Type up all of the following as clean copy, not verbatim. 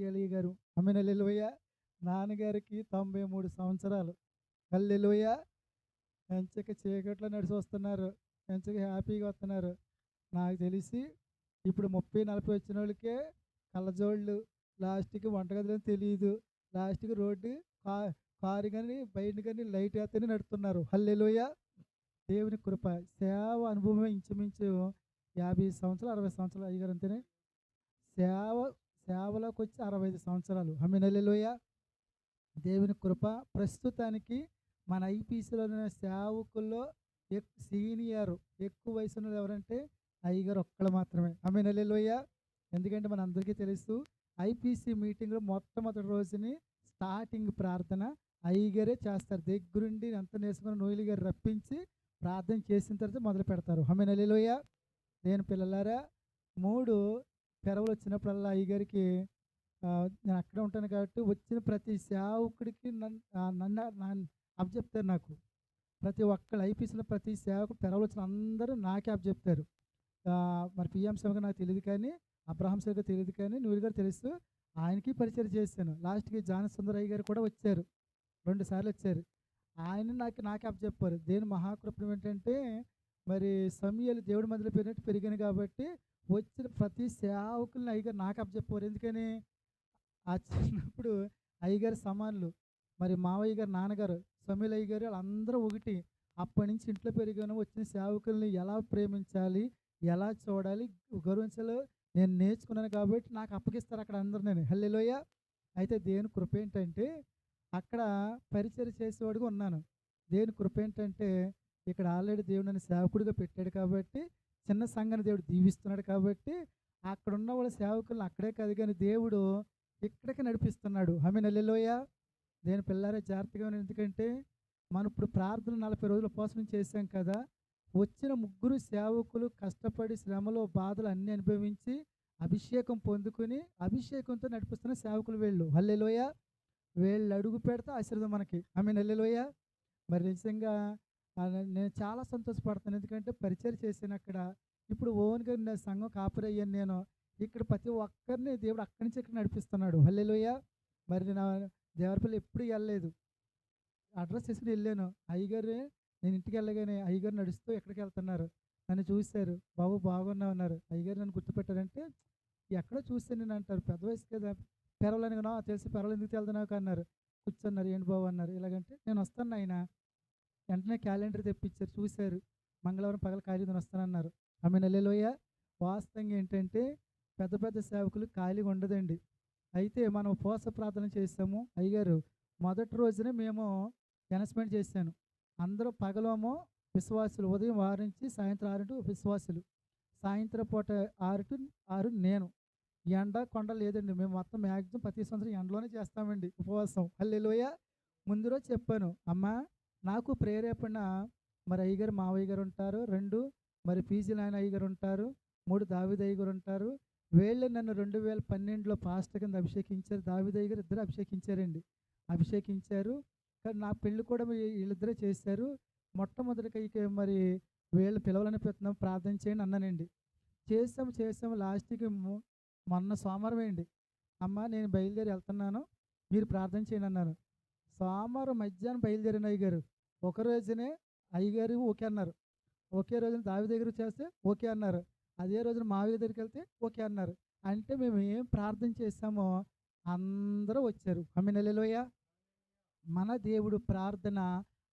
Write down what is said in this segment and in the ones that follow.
ఎలి గారు amen hallelujah. నాన్నగారికి 93 సంవత్సరాలు. హల్లెలూయా. ఎంచక్కా చీకట్లో నడిచి వస్తున్నారు. ఎంచక్కా హ్యాపీగా వస్తున్నారు. నాకు తెలిసి ఇప్పుడు 30, 40 వచ్చినోళ్ళకే కళ్ళజోళ్ళు, లాస్ట్‌కి వంటగదిలో తెలీదు. లాస్ట్‌కి రోడ్డు కా కారు గాని, బైక్ గాని లైట్ ఎత్తేనే నడుపుతున్నారు. హల్లెలూయా. దేవుని కృప. సేవ అనుభవం ఇంచుమించు 50 సంవత్సరాలు, 60 సంవత్సరాలు అయ్యగారు అంతేనే. సేవ సేవలోకొచ్చి 65 సంవత్సరాలు. ఆమేన్ హల్లెలూయా. దేవుని కృప. ప్రస్తుతానికి మన ఐపీసీలోని సేవకుల్లో సీనియర్ ఎక్కువ వయసున్నోళ్ళు ఎవరంటే అయ్యగారు ఒక్కళ్ళు మాత్రమే. ఆమేన్ హల్లెలూయా. ఎందుకంటే మనందరికీ తెలుసు ఐపీసీ మీటింగ్‌లో మొట్టమొదటి రోజుని స్టార్టింగ్ ప్రార్థన అయ్యగారే చేస్తారు. దగ్గరుండి అంతా నేర్చుకుని నోయిలు గారు రప్పించి ప్రార్థన చేసిన తర్వాత మొదలు పెడతారు. ఆమేన్ హల్లెలూయా. దేవుని పిల్లలారా 3 పెరవలొచ్చినప్పుడల్లా అయ్యగారికి నేను అక్కడే ఉంటాను కాబట్టి వచ్చిన ప్రతి సేవకుడికి నన్ను అప్పచెప్తారు నాకు. ప్రతి ఒక్కళ్ళు ఐపీసీలో ప్రతి సేవకుడు పెరవలొచ్చిన అందరూ నాకే అప్పచెప్తారు. మరి పీఎం సేవగా నాకు తెలీదు కానీ, అబ్రహాం సేవగా తెలీదు కానీ, నూరి గారు తెలుసు. ఆయనకి పరిచయం చేశాను. లాస్ట్‌కి జాన సుందరయ్య గారు కూడా వచ్చారు. 2 సార్లు వచ్చారు. ఆయన నాకే అప్పచెప్పారు. దేవుని మహాకృప ఏంటంటే మరి సమూయేలు దేవుడి మందిలో పెరిగినట్టు పెరిగాను కాబట్టి వచ్చిన ప్రతి సేవకుల్ని అయ్యగారు నాకు అప్పచెప్పేవారు. ఎందుకని ఆ చిన్నప్పుడు అయ్యగారి సమానులు. మరి మావయ్య గారు, నాన్నగారు, సమూయేలయ్య గారు ఆళ్ళందరూ ఒకటి. అప్పటినుంచి ఇంట్లో పెరిగాను. వచ్చిన సేవకుల్ని ఎలా ప్రేమించాలి, ఎలా చూడాలి, గౌరవించాలో నేను నేర్చుకున్నాను కాబట్టి నాకు అప్పగిస్తారు అక్కడ అందరిని. హల్లెలూయా. అయితే దేవుని కృప ఏంటంటే అక్కడ పరిచర్య చేసేవాడిగా ఉన్నాను. దేవుని కృప ఏంటంటే ఇక్కడ ఆల్రెడీ దేవుడు నన్ను సేవకుడిగా పెట్టాడు కాబట్టి, చిన్న సంఘాన్ని దేవుడు దీవిస్తున్నాడు కాబట్టి, అక్కడున్న వాళ్ళ సేవకులను అక్కడే కాదు గానీ దేవుడు ఇక్కడికి నడిపిస్తున్నాడు. ఆమేన్ హల్లెలూయా. దేవుని పిల్లారా జాగ్రత్తగా వినండి. ఎందుకంటే మనం ఇప్పుడు ప్రార్థన 40 రోజుల ఉపవాసం చేశాం కదా! వచ్చిన ముగ్గురు సేవకులు కష్టపడి శ్రమలు, బాధలు అన్నీ అనుభవించి అభిషేకం పొందుకొని, అభిషేకంతో నడిపిస్తున్న సేవకులు వీళ్ళు. హల్లెలూయా. వీళ్ళు అడుగు పెడితే ఆశీర్వాదం మనకి. ఆమేన్ హల్లెలూయా. మరి నిజంగా నేను చాలా సంతోషపడతాను. ఎందుకంటే పరిచర్య చేశానక్కడ. ఇప్పుడు ఓన్‌గా నా సంఘం కాపరయ్యాను నేను. ఇక్కడ ప్రతి ఒక్కరిని దేవుడు అక్కడి నుంచి ఇక్కడ నడిపిస్తున్నాడు. హల్లెలూయా. మరి నేను దేవరపల్లి ఎప్పుడు ఎళ్ళలేదు. అడ్రెస్ తీసుకొని ఎళ్ళాను. అయ్యగారు నేను ఇంటికెళ్ళగానే అయ్యగారు నడుస్తూ ఎక్కడికెళ్తున్నారు. నన్ను చూసారు. బాబు బాగున్నావు అన్నారు. అయ్యగారు నన్ను గుర్తుపట్టారంటే ఎక్కడో చూసాను నేను అంటారు. పెద్ద వయసు కదా! పెరవలనగాను తెలుసు పెరవలు ఎందుకు వెళ్తున్నావు అన్నారు. కూర్చున్నారు. ఏంటి బాబు అన్నారు. ఇలాగంటే నేను వస్తాను నాయన. వెంటనే క్యాలెండర్ తెప్పించారు. చూసారు. మంగళవారం పగలు ఖాళీ వస్తానన్నారు. ఆమేన్ హల్లెలూయా. వాస్తవంగా ఏంటంటే పెద్ద పెద్ద సేవకులు ఖాళీగా ఉండదండి. అయితే మనం ఉపవాస ప్రార్థన చేసాము. అయ్యగారు మొదటి రోజునే మేము అనౌన్స్‌మెంట్ చేశాను. అందరూ పగలేమో విశ్వాసులు. ఉదయం 6 నుంచి సాయంత్రం 6 విశ్వాసులు. సాయంత్రం పూట 6 నేను. ఎండ, కొండ లేదండి. మేము మొత్తం మాక్సిమం ప్రతి సంవత్సరం ఎండలోనే చేస్తామండి ఉపవాసం. హల్లెలూయా. ముందు రోజు చెప్పాను. అమ్మా నాకు ప్రేరేపణ మరి అయ్యగారు, మావయ్య గారు ఉంటారు. 2 మరి పీజీ నాయన అయ్యగారు ఉంటారు. 3 దావీద్ అయ్యగారు ఉంటారు. వీళ్ళే నన్ను 2012లో పాస్టర్ కింద అభిషేకించారు. దావీద్ అయ్యగారు ఇద్దరు అభిషేకించారండి. అభిషేకించారు. కానీ నా పెళ్లి కూడా వీళ్ళిద్దరే చేశారు. మొట్టమొదటిగా ఇక మరి వీళ్ళు పిలవాలనిపిస్తున్నాం ప్రార్థన చేయండి అన్నానండి. చేసాము లాస్ట్‌కి మొన్న సోమవారమే అండి. అమ్మ నేను బయలుదేరి వెళ్తున్నాను. మీరు ప్రార్థన చేయండి అన్నాను. సోమవారం మధ్యాహ్నం బయలుదేరాను అయ్యగారు. ఒక రోజునే అయ్యగారు ఓకే అన్నారు. ఒకే రోజున దావీదు దగ్గర చేస్తే ఓకే అన్నారు. అదే రోజున మావయ్య దగ్గరికెళ్తే ఓకే అన్నారు. అంటే మేము ఏం ప్రార్థన చేశామో అందరూ వచ్చారు. ఆమేన్ హల్లెలూయా. మన దేవుడు ప్రార్థన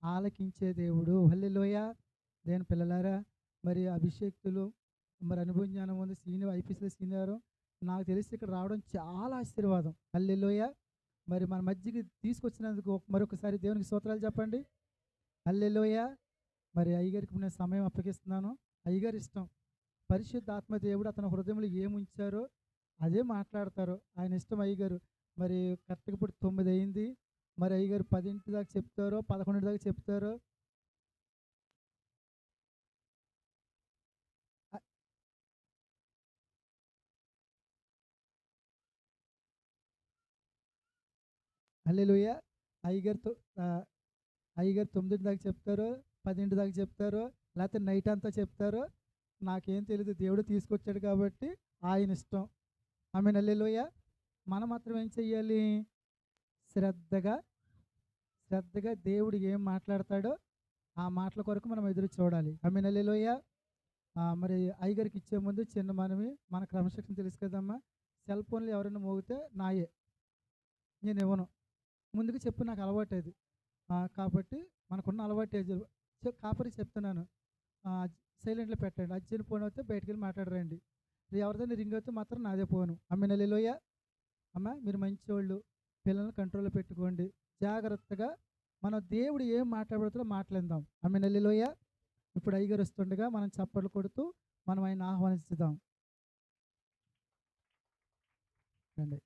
ఆలకించే దేవుడు. హల్లెలూయా. దేవుని పిల్లలారా మరి అభిషేక్తులు మరి అనుభవ జ్ఞానం ఉంది. సీనియర్ ఐపీఎస్‌లో సీనియరు. నాకు తెలిసి ఇక్కడ రావడం చాలా ఆశీర్వాదం. హల్లెలూయా. మరి మన మధ్యకి తీసుకొచ్చినందుకు మరొకసారి దేవునికి స్తోత్రాలు చెప్పండి. హల్లెలూయా. మరి అయ్యగారికి నేను సమయం అప్పగిస్తున్నాను. అయ్యగారి ఇష్టం. పరిశుద్ధాత్మ దేవుడు అతని హృదయంలో ఏముంచారో అదే మాట్లాడతారు. ఆయన ఇష్టం అయ్యగారు. మరి కరెక్ట్‌గా ఇప్పుడు 9 అయింది. మరి అయ్యగారు 10 దాకా చెప్తారో, 11 దాకా చెప్తారో. అ హల్లెలూయా. అయ్యగారితో ఆహ్, అయ్యగారు 9 దాకా చెప్తారో, 10 దాకా చెప్తారో, లేతే నైట్ అంతా చెప్తారో నాకేం తెలీదు. దేవుడు తీసుకొచ్చాడు కాబట్టి ఆయన ఇష్టం. ఆమేన్ హల్లెలూయా. మనం మాత్రం ఏం చెయ్యాలి? శ్రద్ధగా, శ్రద్ధగా దేవుడు ఏం మాట్లాడతాడో ఆ మాటల కొరకు మనం ఎదురు చూడాలి. ఆమేన్, హల్లెలూయా. మరి అయ్యగారికి ఇచ్చే ముందు చిన్న మనవి, మన క్రమశిక్షణ తెలుసు కదమ్మా! సెల్ ఫోన్‌లు ఎవరైనా మోగితే నాయే. నేనివ్వను. ముందుగా చెప్పు, నాకు అలవాటది. కాబట్టి మనకున్న అలవాటేది. కాపరికి చెప్తున్నాను. సైలెంట్‌లో పెట్టండి. అర్జెంట్ ఫోన్ వస్తే బయటికెళ్ళి మాట్లాడరండి. ఎవరిదైనా రింగ్ అయితే మాత్రం నాదే ఫోను. ఆమేన్, హల్లెలూయా. అమ్మా మీరు మంచోళ్ళు. పిల్లల్ని కంట్రోల్‌లో పెట్టుకోండి. జాగ్రత్తగా మనం దేవుడు ఏం మాట్లాడబోతున్నాడో మాట్లాడదాం. ఆమేన్, హల్లెలూయా. ఇప్పుడు అయ్యగారు వస్తుండగా మనం చప్పట్లు కొడుతూ మనం ఆయన్ని ఆహ్వానించుదాం. రండి.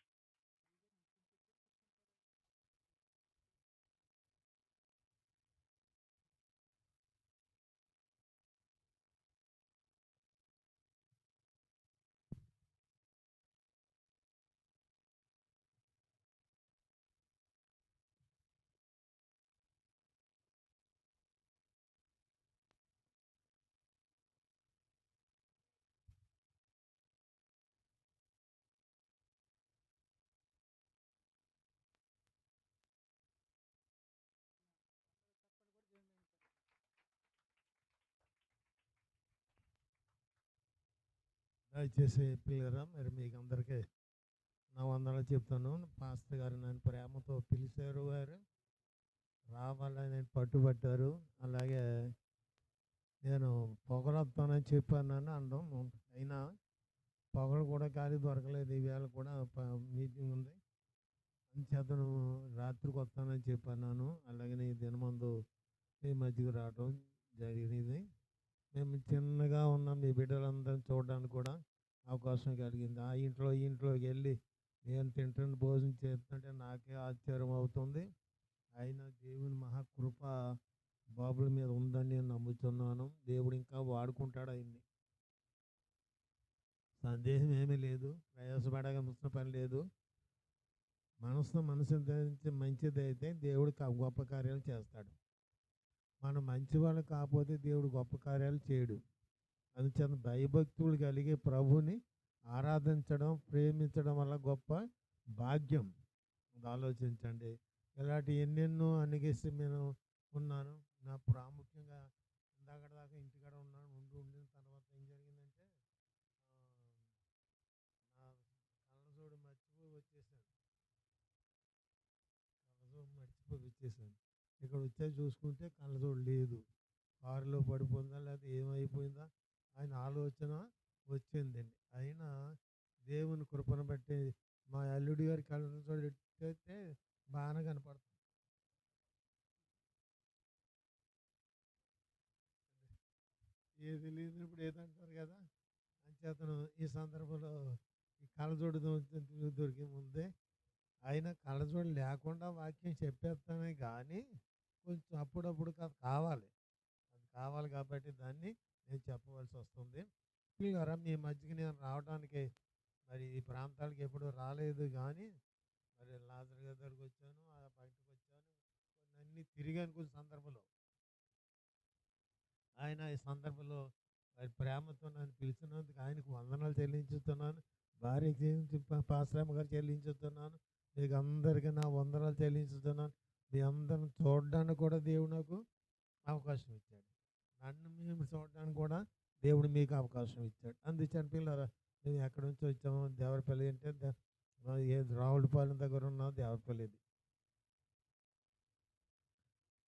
దయచేసి పిల్లరా మరి మీకు అందరికీ నా వందనాలు చెప్తాను. పాస్టర్ గారు నన్ను ప్రేమతో పిలిచారు, వారు రావాలని పట్టుబట్టారు. అలాగే నేను పొగరొస్తానని చెప్పాను అనడం, అయినా పొగలు కూడా ఖాళీ దొరకలేదు. ఈవేళ కూడా మీటింగ్ ఉంది, అంచేతను రాత్రికి వస్తానని చెప్పన్నాను. అలాగనే ఈ దినమందు మీ మధ్యకి రావడం జరిగినది. మేము చిన్నగా ఉన్న మీ బిడ్డలందరిని చూడడానికి కూడా అవకాశం కలిగింది. ఆ ఇంట్లో ఈ ఇంట్లోకి వెళ్ళి నేను తింటున్న భోజనం చేస్తుంటే నాకే ఆశ్చర్యం అవుతుంది. అయినా దేవుని మహాకృప బాబుల మీద ఉందని నేను నమ్ముతున్నాను. దేవుడు ఇంకా వాడుకుంటాడు ఆయన్ని. సందేహం ఏమీ లేదు, ప్రయాసపడవలసిన పని లేదు. మనసు మంచిదైతే దేవుడికి గొప్ప కార్యాలు చేస్తాడు. మనం మంచివాళ్ళు కాకపోతే దేవుడు గొప్ప కార్యాలు చేయడు. అందుచేత భయభక్తులు కలిగి ప్రభుని ఆరాధించడం, ప్రేమించడం వల్ల గొప్ప భాగ్యం. అది ఆలోచించండి. ఇలాంటి ఎన్నెన్నో అనిగేసి నేను ఉన్నాను. నా ప్రాముఖ్యంగా ఇందాక దాకా ఇంటికాడ ఉన్నాను. ఉండిన తర్వాత ఏం జరిగిందంటే నా కళ్ళజోడు మర్చిపోయి వచ్చేసాను. ఇక్కడ వచ్చే చూసుకుంటే కళ్ళజోడు లేదు. కారులో పడిపోయిందా లేకపోతే ఏమైపోయిందా ఆయన ఆలోచన వచ్చిందండి. అయినా దేవుని కృపను బట్టి మా అల్లుడి గారి కళ్ళజోడు ఎట్టయితే బాగానే కనపడుతుంది. ఏది లేనప్పుడు ఏదంటారు కదా, అంచేతను ఈ సందర్భంలో ఈ కళ్ళజోడు దొరికే ముందే ఆయన కళ్ళజోడు లేకుండా వాక్యం చెప్పేస్తానే కానీ కొంచెం అప్పుడప్పుడు కావాలి. అది కావాలి కాబట్టి దాన్ని నేను చెప్పవలసి వస్తుంది. పిల్లరా మీ మధ్యకి నేను రావడానికి మరి ఈ ప్రాంతాలకు ఎప్పుడు రాలేదు, కానీ మరి లాజర్ గారి దగ్గరికి వచ్చాను, బయటకు వచ్చాను, కొన్ని అన్నీ తిరిగాను. కొన్ని సందర్భంలో ఆయన ఈ సందర్భంలో మరి ప్రేమతో నన్ను పిలిచినందుకు ఆయనకు వందనాలు చెల్లించుతున్నాను. భార్యకి పాశ్రామ గారు చెల్లించుతున్నాను. మీకు అందరికీ నా వందనాలు చెల్లించుతున్నాను. మీ అందరిని చూడడానికి కూడా దేవుడు నాకు అవకాశం ఇచ్చాడు. నన్ను మేము చూడడానికి కూడా దేవుడు మీకు అవకాశం ఇచ్చాడు. అందుచేత పిల్లరా మేము ఎక్కడి నుంచి వచ్చాము, దేవరపల్లి అంటే రావులపాలెం దగ్గర ఉన్న దేవరపల్లిది,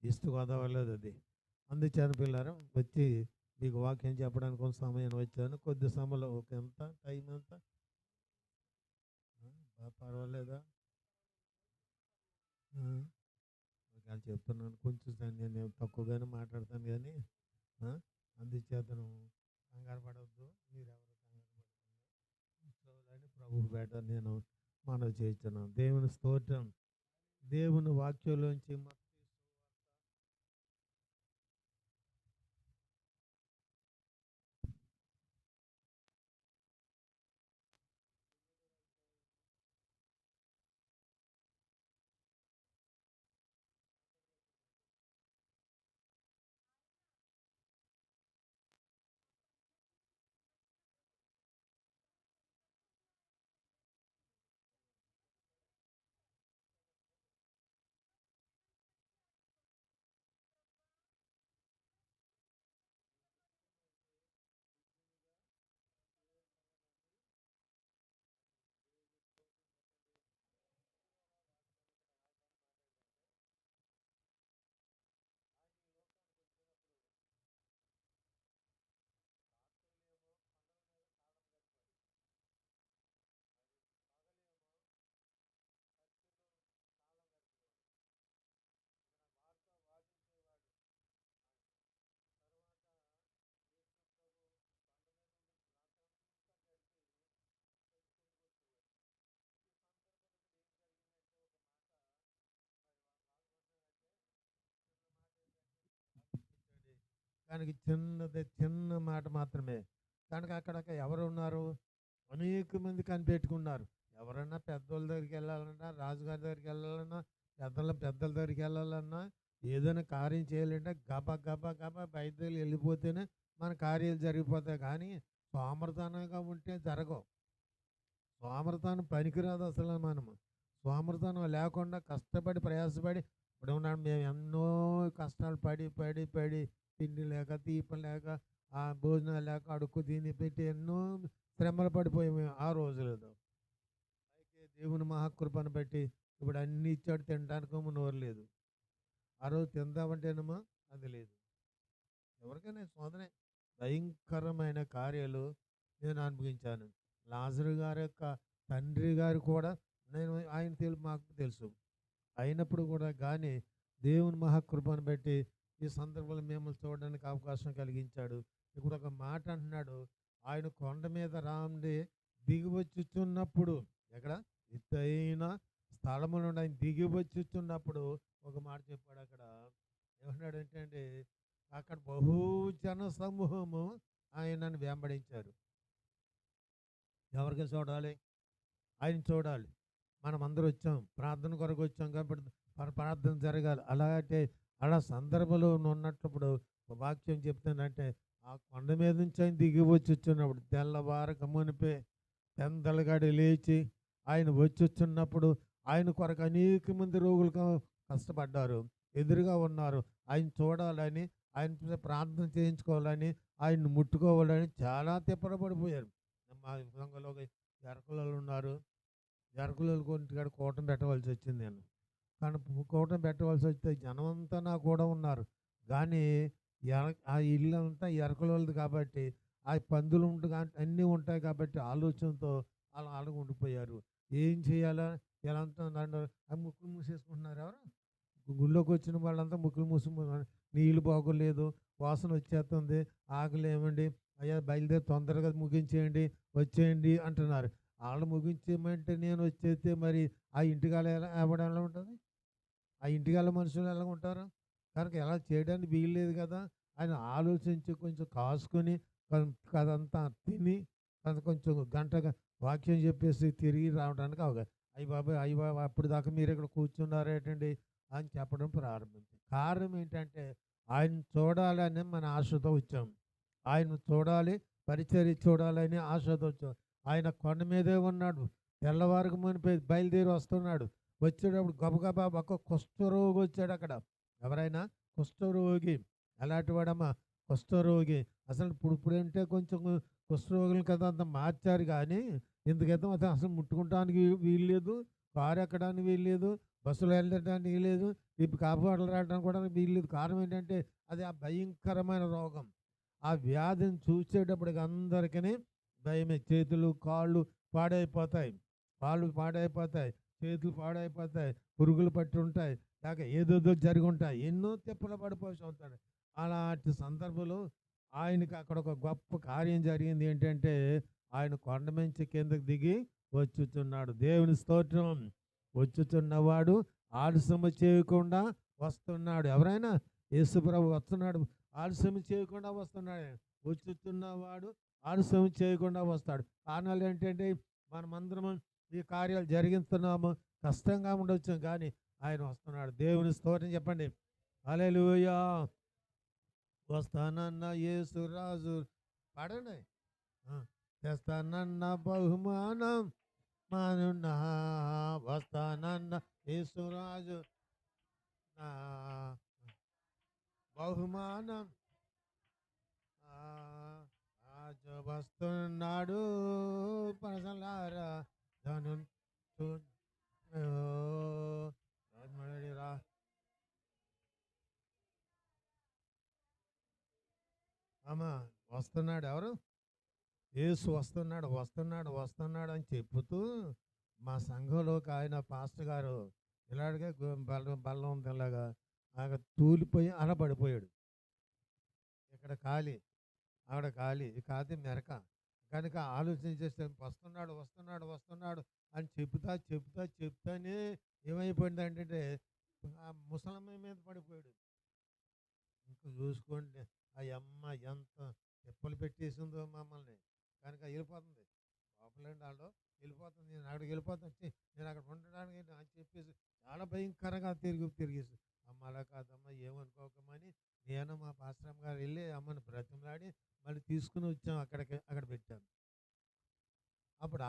ఈస్ట్ గోదావరిలో అది. అందుచేత పిల్లరా వచ్చి మీకు వాక్యం చెప్పడానికి కొంత సమయం వచ్చాను. కొద్ది సమయంలో ఒక ఎంత టైం ఎంత పర్వాలేదా? ఒకవేళ చెప్తున్నాను కొంచెం నేను తక్కువగానే మాట్లాడతాను, కానీ అందుచేతను కంగారు పడవద్దు. మీరెవరు కంగారు పడకండి. ప్రభు బేట నేను మనవి చేస్తున్నాను. దేవుని స్తోత్రం. దేవుని వాక్యంలోంచి కనుక చిన్న మాట మాత్రమే. కనుక అక్కడ ఎవరు ఉన్నారు? అనేక మంది కనిపెట్టుకున్నారు. ఎవరన్నా పెద్దోళ్ళ దగ్గరికి వెళ్ళాలన్నా, రాజుగారి దగ్గరికి వెళ్ళాలన్నా, పెద్దల దగ్గరికి వెళ్ళాలన్నా, ఏదైనా కార్యం చేయాలంటే గబా గబా గబా బయటకు వెళ్ళిపోతేనే మన కార్యాలు జరిగిపోతాయి. కానీ సోమరితనంగా ఉంటే జరగవు. సోమరితనం పనికిరాదు అసలు మనము. సోమరితనం లేకుండా కష్టపడి ప్రయాసపడి ఇప్పుడు ఉన్నాడు. మేము ఎన్నో కష్టాలు పడి పడి పడి తిండి లేక దీపం లేక భోజనాలు లేక అడుక్కు తిని పెట్టి ఎన్నో శ్రమలు పడిపోయాము ఆ రోజులలో. అయితే దేవుని మహాకృపను బట్టి ఇప్పుడు అన్ని ఇచ్చాడు, తినడానికి నోరు లేదు. ఆ రోజు తిందామంటేనేమో అది లేదు. ఎవరికైనా శోధనే. భయంకరమైన కార్యాలు నేను అనుభవించాను. లాజరు గారి యొక్క తండ్రి గారు కూడా మాకు తెలుసు. అయినప్పుడు కూడా కానీ దేవుని మహాకృపను బట్టి ఈ సందర్భంలో మిమ్మల్ని చూడడానికి అవకాశం కలిగించాడు. ఇప్పుడు ఒక మాట అంటున్నాడు, ఆయన కొండ మీద రాండి దిగివచ్చుచున్నప్పుడు, ఎక్కడ ఎత్తైన స్థలము నుండి ఆయన దిగివచ్చుచున్నప్పుడు ఒక మాట చెప్పాడు. అక్కడ ఏమన్నాడంటే అండి, అక్కడ బహుజన సమూహము ఆయనను వెంబడించారు. ఎవరికి చూడాలి? ఆయన చూడాలి. మనం అందరూ వచ్చాం, ప్రార్థన కొరకు వచ్చాం కాబట్టి ప్రార్థన జరగాలి. అలాగే అలా సందర్భంలో ఉన్నప్పుడు వాక్యం చెప్తానంటే ఆ కొండ మీద నుంచి ఆయన దిగి వచ్చుచున్నప్పుడు తెల్లవారక మునిపే పెందలగాడి లేచి ఆయన వచ్చుచున్నప్పుడు ఆయన కొరకు అనేక మంది రోగులు కష్టపడ్డారు, ఎదురుగా ఉన్నారు. ఆయన చూడాలని, ఆయన ప్రార్థన చేయించుకోవాలని, ఆయన్ని ముట్టుకోవాలని చాలా తిప్పలు పడిపోయారు. మా సంఘంలో ఎరకులలో ఉన్నారు. ఎరకులలో కొంచెం కూటం పెట్టవలసి వచ్చింది నేను. కానీ కూటం పెట్టవలసి వస్తే జనం అంతా నా కూడా ఉన్నారు. కానీ ఆ ఇల్లు అంతా ఎరకలది కాబట్టి ఆ పందులు అన్నీ ఉంటాయి కాబట్టి ఆలోచనతో అలా అలాగ ఉండిపోయారు. ఏం చేయాలా? ఎలా అంటున్నారు? ఆ ముక్కులు మూసేసుకుంటున్నారు. ఎవరు గుళ్ళోకి వచ్చిన వాళ్ళంతా ముక్కులు మూసుకున్నారు. నీళ్ళు బాగోలేదు, వాసన వచ్చేస్తుంది, ఆకలి ఏమండి, అయ్యా బయలుదేరి తొందరగా ముగించేయండి, వచ్చేయండి అంటున్నారు. వాళ్ళు ముగించేయమంటే నేను వచ్చేస్తే మరి ఆ ఇంటికాల ఎలా ఉంటుంది? ఆ ఇంటికాల మనుషులు ఎలా ఉంటారు? కనుక ఎలా చేయడానికి వీల్లేదు కదా. ఆయన ఆలోచించి కొంచెం కాసుకొని అదంతా తిని కొంచెం గంటగా వాక్యం చెప్పేసి తిరిగి రావడానికి అయ్యి బాబాయ్ అప్పుడు దాకా మీరు ఇక్కడ కూర్చున్నారేటండి అని చెప్పడం ప్రారంభించింది. కారణం ఏంటంటే ఆయన చూడాలని మన ఆశతో వచ్చాం. ఆయన చూడాలి, పరిచర్య చూడాలని ఆశతో వచ్చాం. ఆయన కొండ మీదే ఉన్నాడు. తెల్లవారుకు మునిపే బయలుదేరి వస్తున్నాడు. వచ్చేటప్పుడు గబగబా ఒక కుష్ఠరోగి వచ్చాడు అక్కడ. ఎవరైనా కుష్ఠరోగి. ఎలాంటి వాడమ్మా? కుష్ఠరోగి. అసలు ఇప్పుడంటే కొంచెం కుష్ఠరోగులు కదా అంత మార్చారు, కానీ ఎందుకైతే అసలు ముట్టుకుంటానికి వీల్లేదు, కారు ఎక్కడానికి వీల్లేదు, బస్సులో వెళ్ళడానికి వీల్లేదు, ఇప్పుడు కాపాడలు రావడానికి కూడా వీల్లేదు. కారణం ఏంటంటే అది ఆ భయంకరమైన రోగం. ఆ వ్యాధిని చూసేటప్పటికి అందరికీ భయమే. చేతులు కాళ్ళు పాడైపోతాయి, కాళ్ళు పాడైపోతాయి, చేతులు పాడైపోతాయి, పురుగులు పట్టి ఉంటాయి, లేక ఏదేదో జరిగి ఉంటాయి, ఎన్నో తిప్పలు పడిపోయి ఉంటాడు. అలాంటి సందర్భంలో ఆయనకి అక్కడ ఒక గొప్ప కార్యం జరిగింది. ఏంటంటే ఆయన కొండ నుంచి కిందకి దిగి వచ్చుచున్నాడు. దేవుని స్తోత్రం. వచ్చుచున్నవాడు ఆలస్యం చేయకుండా వస్తున్నాడు. ఎవరైనా యేసుప్రభు వస్తున్నాడు, ఆలస్యం చేయకుండా వస్తున్నాడు. వచ్చుచున్నవాడు ఆలస్యం చేయకుండా వస్తాడు. కారణాలు ఏంటంటే మనమందరం ఈ కార్యాలు జరిగిస్తున్నాము, కష్టంగా ఉండొచ్చు, కానీ ఆయన వస్తున్నాడు. దేవుని స్తోత్రం చెప్పండి. హల్లెలూయా. వస్తానన్న యేసురాజు పాడండి. తెస్తానన్న బహుమానం మానున్నా, వస్తానన్న యేసురాజు బహుమానం రాజు వస్తున్నాడు. పరసలారా ధను అమ్మా వస్తున్నాడు. ఎవరు? యేసు వస్తున్నాడు, వస్తున్నాడు, వస్తున్నాడు అని చెప్పుతూ మా సంఘంలోకి ఆయన పాస్టర్ గారు ఇలాగే బల్లం తెల్లగా తూలిపోయి అలా పడిపోయాడు. ఇక్కడ ఖాళీ, ఆవిడ ఖాళీ, కాదు మెరక. కనుక ఆలోచన చేస్తే వస్తున్నాడు వస్తున్నాడు వస్తున్నాడు అని చెప్తానే ఏమైపోయింది అంటే ముసలమ్మ మీద పడిపోయాడు. ఇంక చూసుకోండి ఆ అమ్మ ఎంత తిప్పలు పెట్టేసిందో మమ్మల్ని. కనుక వెళ్ళిపోతుంది. లోపలండి ఆళ్ళు వెళ్ళిపోతుంది. నేను అక్కడికి వెళ్ళిపోతాను. నేను అక్కడ ఉండడానికి అని చెప్పేసి చాలా భయంకరంగా తిరిగేసి అమ్మ అలా కాదమ్మా ఏమనుకోకమని నేను మా పాస్టరమ్మ గారు వెళ్ళి అమ్మని బ్రతిమలాడి మళ్ళీ తీసుకుని వచ్చాం అక్కడ పెట్టాను. అప్పుడు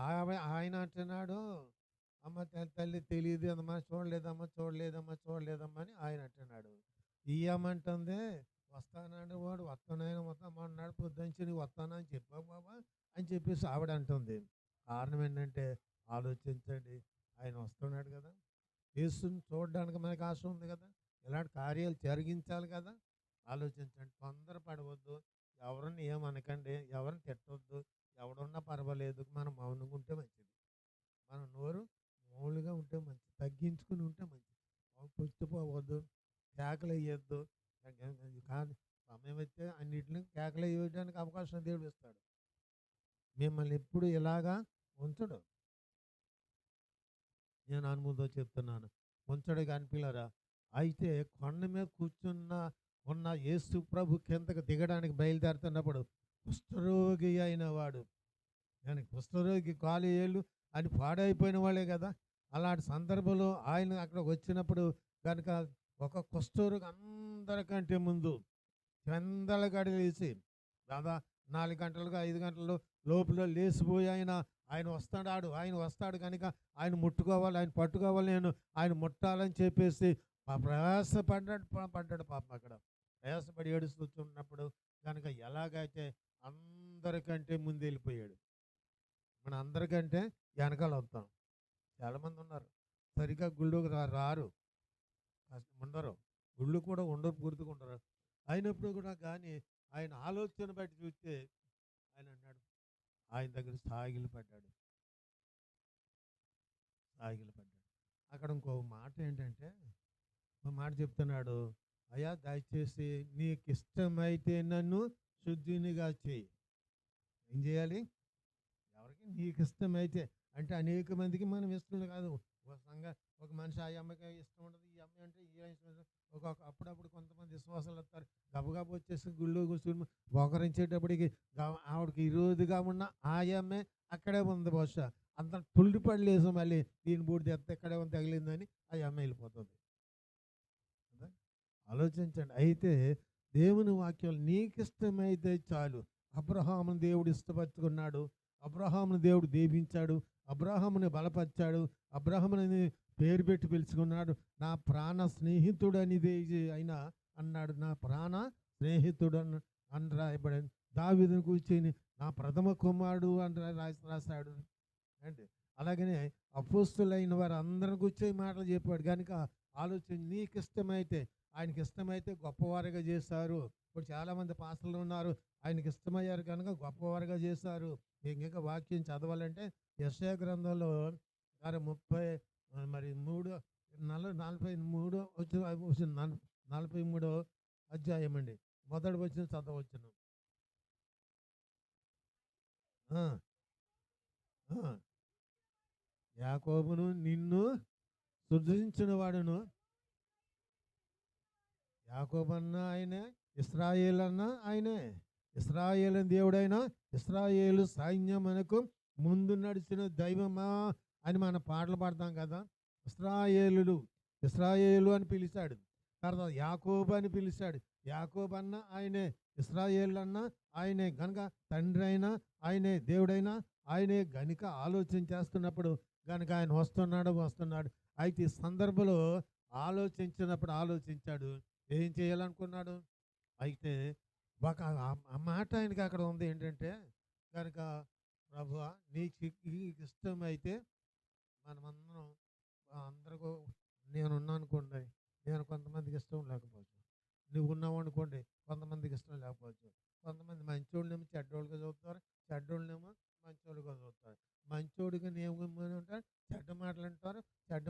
ఆయన అంటున్నాడు, అమ్మ తల్లి తెలియదు అమ్మా చూడలేదమ్మా అని ఆయన అంటున్నాడు. ఈ అమ్మ అంటుంది వస్తానండి వాడు వస్తానైనా వస్తామన్నాడు పొద్దుంచి నువ్వు వస్తానని చెప్పావు బాబా అని చెప్పేసి ఆవిడ అంటుంది. కారణం ఏంటంటే ఆలోచించండి, ఆయన వస్తున్నాడు కదా, యేసుని చూడడానికి మనకు ఆశ ఉంది కదా, ఇలాంటి కార్యాలు జరిగించాలి కదా. ఆలోచించండి, తొందరపడవద్దు, ఎవరిని ఏమనకండి, ఎవరిని తిట్టవద్దు, ఎవడున్నా పర్వాలేదు, మనం మౌనంగా ఉంటే మంచిది. మన నోరు మౌలుగా ఉంటే మంచిది, తగ్గించుకుని ఉంటే మంచిది. పుచ్చిపోవద్దు, కేకలు వేయొద్దు. కాదు సమయం అయితే అన్నింటిని కేకలు వేయడానికి అవకాశం దేవుడు ఇస్తాడు. మిమ్మల్ని ఎప్పుడు ఇలాగా ఉంచడు. నేను అనుభవంతో చెప్తున్నాను, ఉంచడు కానీ పిల్లరా. అయితే కొండ మీద ఉన్న యేసు ప్రభు కిందకు దిగడానికి బయలుదేరుతున్నప్పుడు కుష్ఠరోగి అయిన వాడు, కానీ కుష్ఠరోగి కాలు ఏళ్ళు అని పాడైపోయిన వాళ్ళే కదా. అలాంటి సందర్భంలో ఆయన అక్కడ వచ్చినప్పుడు కనుక ఒక కుష్ఠరోగి అందరికంటే ముందు చందల గడిలేసి దాదాపు 4 గంటలుగా 5 గంటలు లోపల లేచిపోయి ఆయన వస్తాడు కనుక ఆయన ముట్టుకోవాలి, ఆయన పట్టుకోవాలి, నేను ఆయన ముట్టాలని చెప్పేసి పడ్డాడు పాపం. అక్కడ ప్రయాసపడి ఏడుస్తున్నప్పుడు కనుక ఎలాగైతే అందరికంటే ముందు వెళ్ళిపోయాడు. మన అందరికంటే వెనకాల వస్తాం. చాలామంది ఉన్నారు సరిగ్గా గుళ్ళోకి రారు, ఉండరు, గుళ్ళు కూడా గుర్తుకు ఉండరు. అయినప్పుడు కూడా కానీ ఆయన ఆలోచన బట్టి చూస్తే ఆయన అన్నాడు, ఆయన దగ్గర సాగిలు పడ్డాడు. అక్కడ ఇంకో మాట ఏంటంటే, ఒక మాట చెప్తున్నాడు, అయ్యా దయచేసి నీకు ఇష్టమైతే నన్ను శుద్ధినిగా చేయి. ఏం చేయాలి? ఎవరికి? నీకు ఇష్టమైతే. అంటే అనేక మందికి మనం ఇష్టం కాదు. ఒక మనిషి ఆ అమ్మకి ఇష్టం ఉండదు, ఈ అమ్మాయి అంటే ఈ ఇష్టం ఉండదు. అప్పుడప్పుడు కొంతమంది విశ్వాసాలు వస్తారు, గబగబా వచ్చేసి గుళ్ళు కూర్చుని మోకరించేటప్పటికి ఆవిడకి ఈరోజుగా ఉన్న ఆ అమ్మాయి అక్కడే ఉంది, బహుశా అంత పుల్లి పడలేసి మళ్ళీ దీని బూడిద ఎత్త ఎక్కడే ఉంది తగిలిందని ఆ అమ్మాయి వెళ్ళిపోతుంది. ఆలోచించండి. అయితే దేవుని వాక్యాలు నీకు ఇష్టమైతే చాలు. అబ్రహామును దేవుడు ఇష్టపరచుకున్నాడు, అబ్రహామును దేవుడు దీవించాడు, అబ్రహాముని బలపరిచాడు, అబ్రహాముని పేరు పెట్టి పిలుచుకున్నాడు. నా ప్రాణ స్నేహితుడు అనేది అయినా అన్నాడు, నా ప్రాణ స్నేహితుడు అని రాయబడింది. దావీదుని కూర్చొని నా ప్రథమ కుమారుడు అని రాశాడు అండి. అలాగనే అపోస్తులైన వారు అందరిని కూర్చొని మాటలు చెప్పాడు. కనుక ఆలోచన, నీకు ఇష్టమైతే, ఆయనకి ఇష్టమైతే గొప్పవారుగా చేశారు. ఇప్పుడు చాలామంది పాస్టర్లు ఉన్నారు, ఆయనకి ఇష్టమయ్యారు కనుక గొప్పవారుగా చేశారు. ఇంకా వాక్యం చదవాలంటే యెషయా గ్రంథంలో 43 అధ్యాయం అండి, మొదటి వచ్చిన చదవచ్చును. యాకోబును నిన్ను సృజించిన వాడును, యాకోబన్న ఆయనే, ఇశ్రాయేలు అన్న ఆయనే. ఇశ్రాయేలు దేవుడైనా ఇశ్రాయేలు సైన్యం మనకు ముందు నడిచిన దైవమా అని మన పాటలు పాడతాం కదా. ఇశ్రాయేలు అని పిలిచాడు, తర్వాత యాకోబు అని పిలిచాడు. యాకోబు అన్న ఆయనే, ఇశ్రాయేలు అన్న ఆయనే. గనుక తండ్రి అయినా ఆయనే, దేవుడైనా ఆయనే. గనుక ఆలోచన చేస్తున్నప్పుడు కనుక ఆయన వస్తున్నాడు. అయితే ఈ సందర్భంలో ఆలోచించాడు, ఏం చేయాలనుకున్నాడు. అయితే ఒక ఆ మాట ఆయనకి అక్కడ ఉంది ఏంటంటే, కనుక ప్రభువా నీకు ఇష్టమైతే మనమందరం అందరికీ, నేనున్నా అనుకోండి, నేను కొంతమందికి ఇష్టం లేకపోవచ్చు, నువ్వు ఉన్నావు అనుకోండి కొంతమందికి ఇష్టం లేకపోవచ్చు. కొంతమంది మంచోళ్ళనేమో చెడ్డోళ్ళుగా చదువుతారు, చెడ్డోళ్ళనేమో మంచోళ్ళుగా చదువుతారు. మంచోడిగా ఏమంటారు, చెడ్డ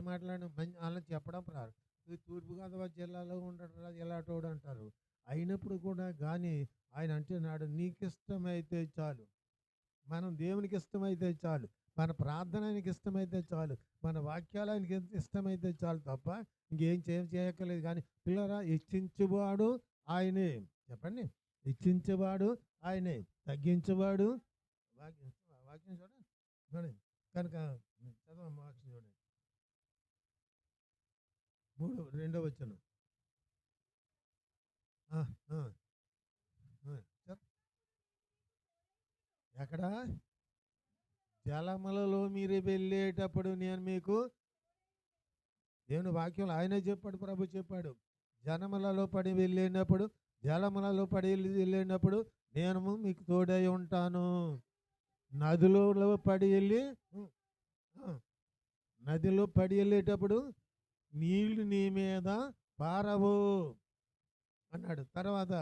మాట్లాడిన అలా చెప్పడం రారు. తూర్పుగోదావరి జిల్లాలో ఉండటం ఎలాంటోడు అంటారు. అయినప్పుడు కూడా కానీ ఆయన అంటున్నాడు, నీకు ఇష్టమైతే చాలు. మనం దేవునికి ఇష్టమైతే చాలు, మన ప్రార్థన ఆయనకి ఇష్టమైతే చాలు, మన వాక్యాలు ఆయనకి ఇష్టమైతే చాలు తప్ప ఇంకేం చేయక్కర్లేదు. కానీ పిల్లరా, హెచ్చించువాడు ఆయనే. చెప్పండి. హెచ్చించేవాడు ఆయనే, తగ్గించేవాడు. వాక్యం వాక్యం చూడండి చూడండి కనుక చదవమ్మా వాక్యం చూడండి. 2వ వచనం. ఆ, ఆ, ఆ, చెప్. ఎక్కడ? జలములలో మీరు వెళ్ళేటప్పుడు నేను మీకు, దేవుని వాక్యంలో ఆయనే చెప్పాడు, ప్రభు చెప్పాడు. జనములలో పడి వెళ్ళినప్పుడు, జలములలో పడి వెళ్ళినప్పుడు నేను మీకు తోడై ఉంటాను. నదులలో పడి వెళ్ళి, ఆ, నదిలో పడి వెళ్ళేటప్పుడు నీళ్లు నీ మీద పారవు అన్నాడు. తర్వాత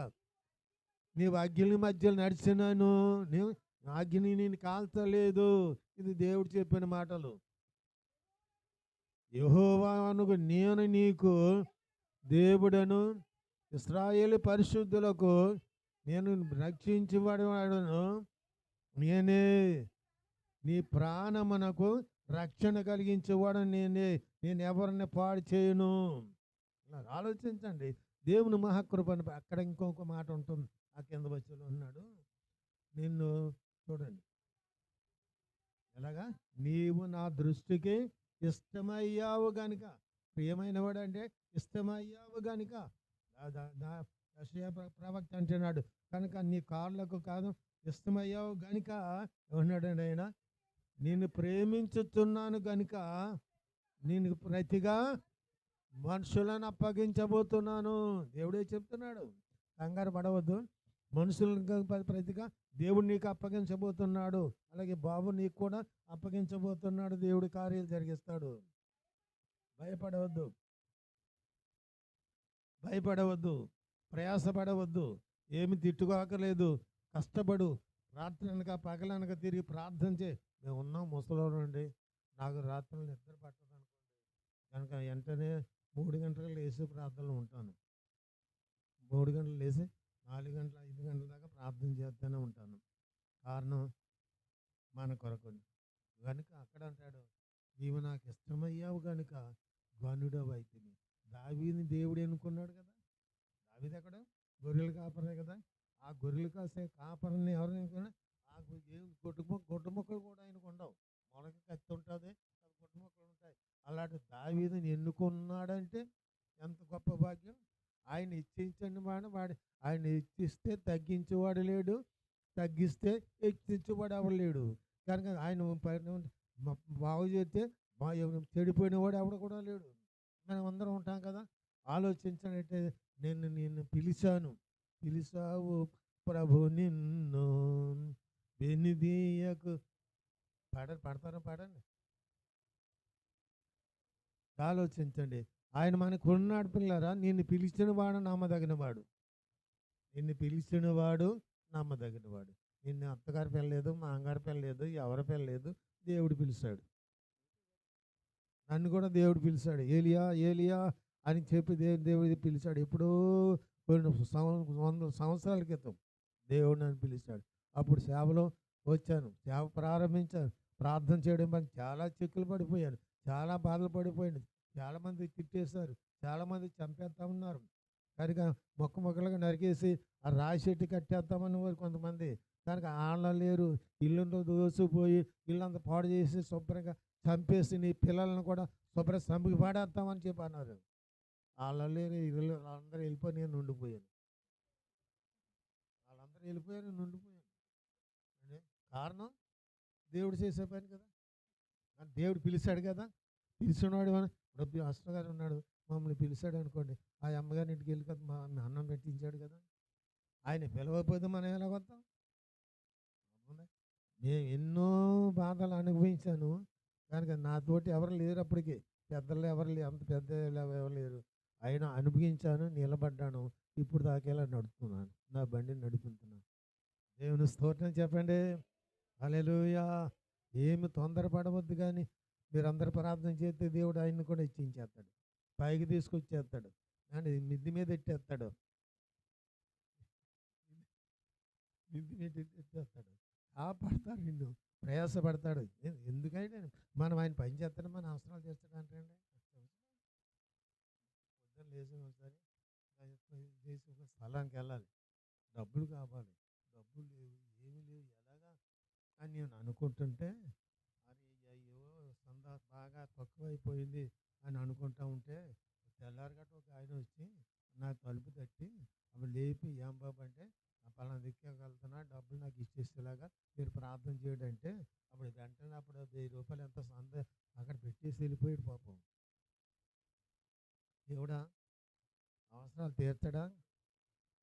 నీవు అగ్ని మధ్యలో నడిచినాను, నీవు అగ్ని నేను కాల్చలేదు. ఇది దేవుడు చెప్పిన మాటలు. యెహోవాను నేను నీకు దేవుడను, ఇశ్రాయేలు పరిశుద్ధులకు నేను రక్షించబడివాడను నేనే, నీ ప్రాణమునకు రక్షణ కలిగించేవాడు నేనే, నేను ఎవరిని పాడు చేయను. ఇలా ఆలోచించండి దేవుని మహాకృపను. అక్కడ ఇంకొక మాట ఉంటుంది, ఆ కింద వచ్చేలో ఉన్నాడు. నిన్ను చూడండి ఎలాగా, నీవు నా దృష్టికి ఇష్టమయ్యావు గనుక, ప్రియమైన వాడు అంటే ఇష్టమయ్యావు గనుక, యెషయా ప్రవక్త అంటున్నాడు, కనుక నీ కాళ్ళకు కాదు ఇష్టమయ్యావు గనుక ఉన్నాడండి ఆయన. నేను ప్రేమించుతున్నాను గనుక నేను ప్రతిగా మనుషులను అప్పగించబోతున్నాను. దేవుడే చెప్తున్నాడు, కంగారు పడవద్దు. మనుషులను ప్రతిగా దేవుడు నీకు అప్పగించబోతున్నాడు. అలాగే బాబు నీకు కూడా అప్పగించబోతున్నాడు. దేవుడి కార్యాలు జరిగిస్తాడు. భయపడవద్దు, భయపడవద్దు, ప్రయాసపడవద్దు, ఏమి తిట్టుకోకలేదు. కష్టపడు, రాత్రి అనక పగలనక తిరిగి ప్రార్థన చే. మేము ఉన్నాం ముసలోడు అండి, నాకు రాత్రులు నిద్ర పట్టదు అనుకోండి, కనుక వెంటనే 3 గంటలకు లేచి ప్రార్థనలు ఉంటాను. 3 గంటలు లేచి 4 గంటల 5 గంటల దాకా ప్రార్థన చేస్తూనే ఉంటాను. కారణం మన కొరకు కనుక. అక్కడ అంటాడు, నీవు నాకు ఇష్టమయ్యావు కనుక గనుడవు అయితివి. దావీదుని దేవుడు ఎన్నుకున్నాడు కదా. దావీదు ఎక్కడ? గొర్రెలు కాపరే కదా. ఆ గొర్రెలు కాసే కాపరిని ఎవరు ఎన్నుకున్నా? ఆ గొడ్డు మొక్కలు కూడా ఆయనకు ఉండవు. మొలక కత్తి ఉంటుంది, గొడ్డు మొక్కలు ఉంటాయి. అలాంటి దావీదుని ఎన్నుకున్నాడంటే ఎంత గొప్ప భాగ్యం. ఆయన ఇచ్చించండి వాడు ఆయన ఇచ్చిస్తే తగ్గించేవాడు లేడు, తగ్గిస్తే హెచ్చించేవాడు ఎవరు లేడు. కనుక ఆయన బాగు చేస్తే చెడిపోయిన వాడు ఎవడు కూడా లేడు. మనం అందరం ఉంటాం కదా. ఆలోచించినట్టే, నిన్ను పిలిచావు ప్రభు నిన్ను వెనుదీయకు. పాడండి. ఆలోచించండి, ఆయన మనకు ఉన్నాడు పిల్లరా. నిన్ను పిలిచిన వాడు నమ్మదగిన వాడు, నిన్ను పిలిచిన వాడు నమ్మదగిన వాడు. నిన్ను అత్తగారి పిల్లలేదు, మా అంగారి పిల్లలేదు, ఎవరి పిల్లలేదు, దేవుడు పిలిచాడు. నన్ను కూడా దేవుడు పిలిచాడు. ఏలియా ఏలియా అని చెప్పి దేవుడు పిలిచాడు. ఎప్పుడో కొన్ని 100 సంవత్సరాల క్రితం దేవుడు నన్ను పిలిచాడు. అప్పుడు సేవలో వచ్చాను, సేవ ప్రారంభించాను. ప్రార్థన చేయడం పని చాలా చిక్కులు పడిపోయాను, చాలా బాధలు పడిపోయాను. చాలామంది తిట్టేశారు, చాలామంది చంపేస్తామన్నారు. కనుక మొక్కలుగా నరికేసి ఆ రాయి చెట్టు కట్టేస్తామని వారు కొంతమంది. కనుక ఆళ్ళ లేరు, ఇల్లు దోసిపోయి ఇల్లంతా పాడు చేసి శుభ్రంగా చంపేసి నీ పిల్లలను కూడా శుభ్రంగా చంపి పాడేస్తామని చెప్పి అన్నారు. వాళ్ళ లేరు, ఇల్లు వాళ్ళందరూ వెళ్ళిపోయి నేను ఉండిపోయాను. వాళ్ళందరూ వెళ్ళిపోయారు, నేను ఉండిపోయాను. కారణం దేవుడు చేసే పని కదా. దేవుడు పిలిచాడు కదా. పిలిచినవాడు ఇప్పుడు అస్టర్ గారు ఉన్నాడు, మమ్మల్ని పిలిచాడు అనుకోండి, ఆ అమ్మగారి ఇంటికి వెళ్ళి కదా మా అన్నం పెట్టించాడు కదా. ఆయన పిలవకపోతే మనం ఎలా వద్దాం? నేను ఎన్నో బాధలు అనుభవించాను. కనుక నాతోటి ఎవరు లేరు, అప్పటికి పెద్దలు ఎవరు లేరు, అంత పెద్ద ఎవరు లేరు. అయినా అనుభవించాను, నిలబడ్డాను. ఇప్పుడు దాకేలా నడుపుతున్నాను, నా బండిని నడుపుతున్నాను. దేవుని స్తోత్రం చెప్పండి. హల్లెలూయా. ఏమి తొందరపడవద్దు, కానీ మీరందరూ ప్రార్థన చేస్తే దేవుడు ఆయన్ని కూడా ఇచ్చించేస్తాడు, పైకి తీసుకొచ్చేస్తాడు, అండ్ మిద్ది మీద ఎట్టేస్తాడు, మిద్ది మీద ఎట్టేస్తాడు. కాపాడతాడు, నిన్ను ప్రయాసపడతాడు. ఎందుకంటే మనం ఆయన పని చేస్తాడు, మన అవసరాలు చేస్తాడు అంటే. పొద్దున్న లేచిన ఒకసారి చేసి ఒక స్థలానికి వెళ్ళాలి, డబ్బులు కావాలి, డబ్బులు లేవు, ఏమీ లేవు, ఎలాగా అని నేను అనుకుంటుంటే, అరే అయ్యో సందా బాగా తక్కువైపోయింది అని అనుకుంటా ఉంటే, తెల్లారగట్ట ఒక ఆయన వచ్చి నా తలుపు తట్టి అప్పుడు లేపి, ఏం బాబు అంటే, "ఆ పలానా దిక్కుకి వెళ్తున్నా, డబ్బులు నాకు ఇచ్చేసేలాగా మీరు ప్రార్థన చేయడం" అంటే అప్పుడు వెంటనే అప్పుడు 1000 రూపాయలు ఎంత సంద అక్కడ పెట్టేసి వెళ్ళిపోయాడు పాపం. దేవుడా అవసరాలు తీర్చడా?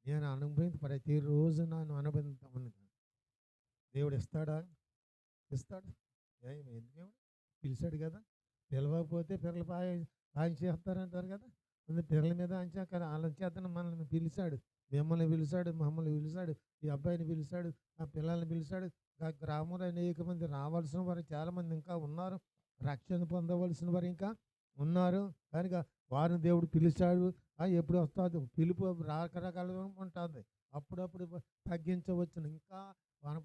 నేను అనుభవించి ప్రతిరోజు నన్ను అనుభవిస్తా ఉన్నాను. దేవుడు ఇస్తాడా? ఇస్తాడు. ఎందుకేమో పిలిచాడు కదా. పిలవకపోతే పిల్లలు ఆయన చేస్తారంటారు కదా. అందుకే పిల్లల మీద అంచాక వాళ్ళ చేతను మనల్ని పిలిచాడు, మిమ్మల్ని పిలిచాడు, మమ్మల్ని పిలిచాడు, ఈ అబ్బాయిని పిలిచాడు, ఆ పిల్లల్ని పిలిచాడు. ఆ గ్రామంలో అనేక మంది రావాల్సిన వారు చాలామంది ఇంకా ఉన్నారు, రక్షణ పొందవలసిన వారు ఇంకా ఉన్నారు. కనుక వారిని దేవుడు పిలిచాడు. ఎప్పుడు వస్తుంది పిలుపు రకరకాలుగా ఉంటుంది. అప్పుడప్పుడు తగ్గించవచ్చును. ఇంకా మనం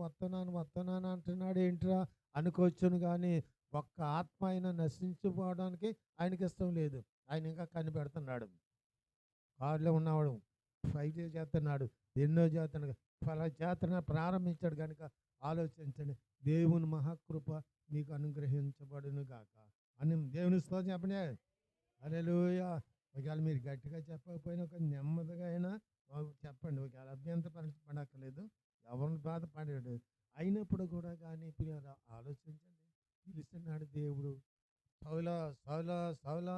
వస్తున్నాను అంటున్నాడు ఏంట్రా అనుకోవచ్చును, కానీ ఒక్క ఆత్మ అయినా నశించిపోవడానికి ఆయనకి ఇష్టం లేదు. ఆయన ఇంకా కనిపెడుతున్నాడు. కారులో ఉన్నవాడు ఫైట్ చేస్తున్నాడు, ఎన్నో చేస్తున్నాడు, ఫలా చేతన ప్రారంభించాడు. కనుక ఆలోచించండి, దేవుని మహాకృప మీకు అనుగ్రహించబడును గాక అని దేవుని స్తోత్రం చెప్పండి. హల్లెలూయా. ఒకవేళ మీరు గట్టిగా చెప్పకపోయినా ఒక నెమ్మదిగా అయినా చెప్పండి. ఒకవేళ పడక్కర్లేదు, ఎవరిని బాధపడాడు. అయినప్పుడు కూడా కానీ ఆలోచించండి, పిలుస్తున్నాడు దేవుడు. సౌలా సౌలా సౌలా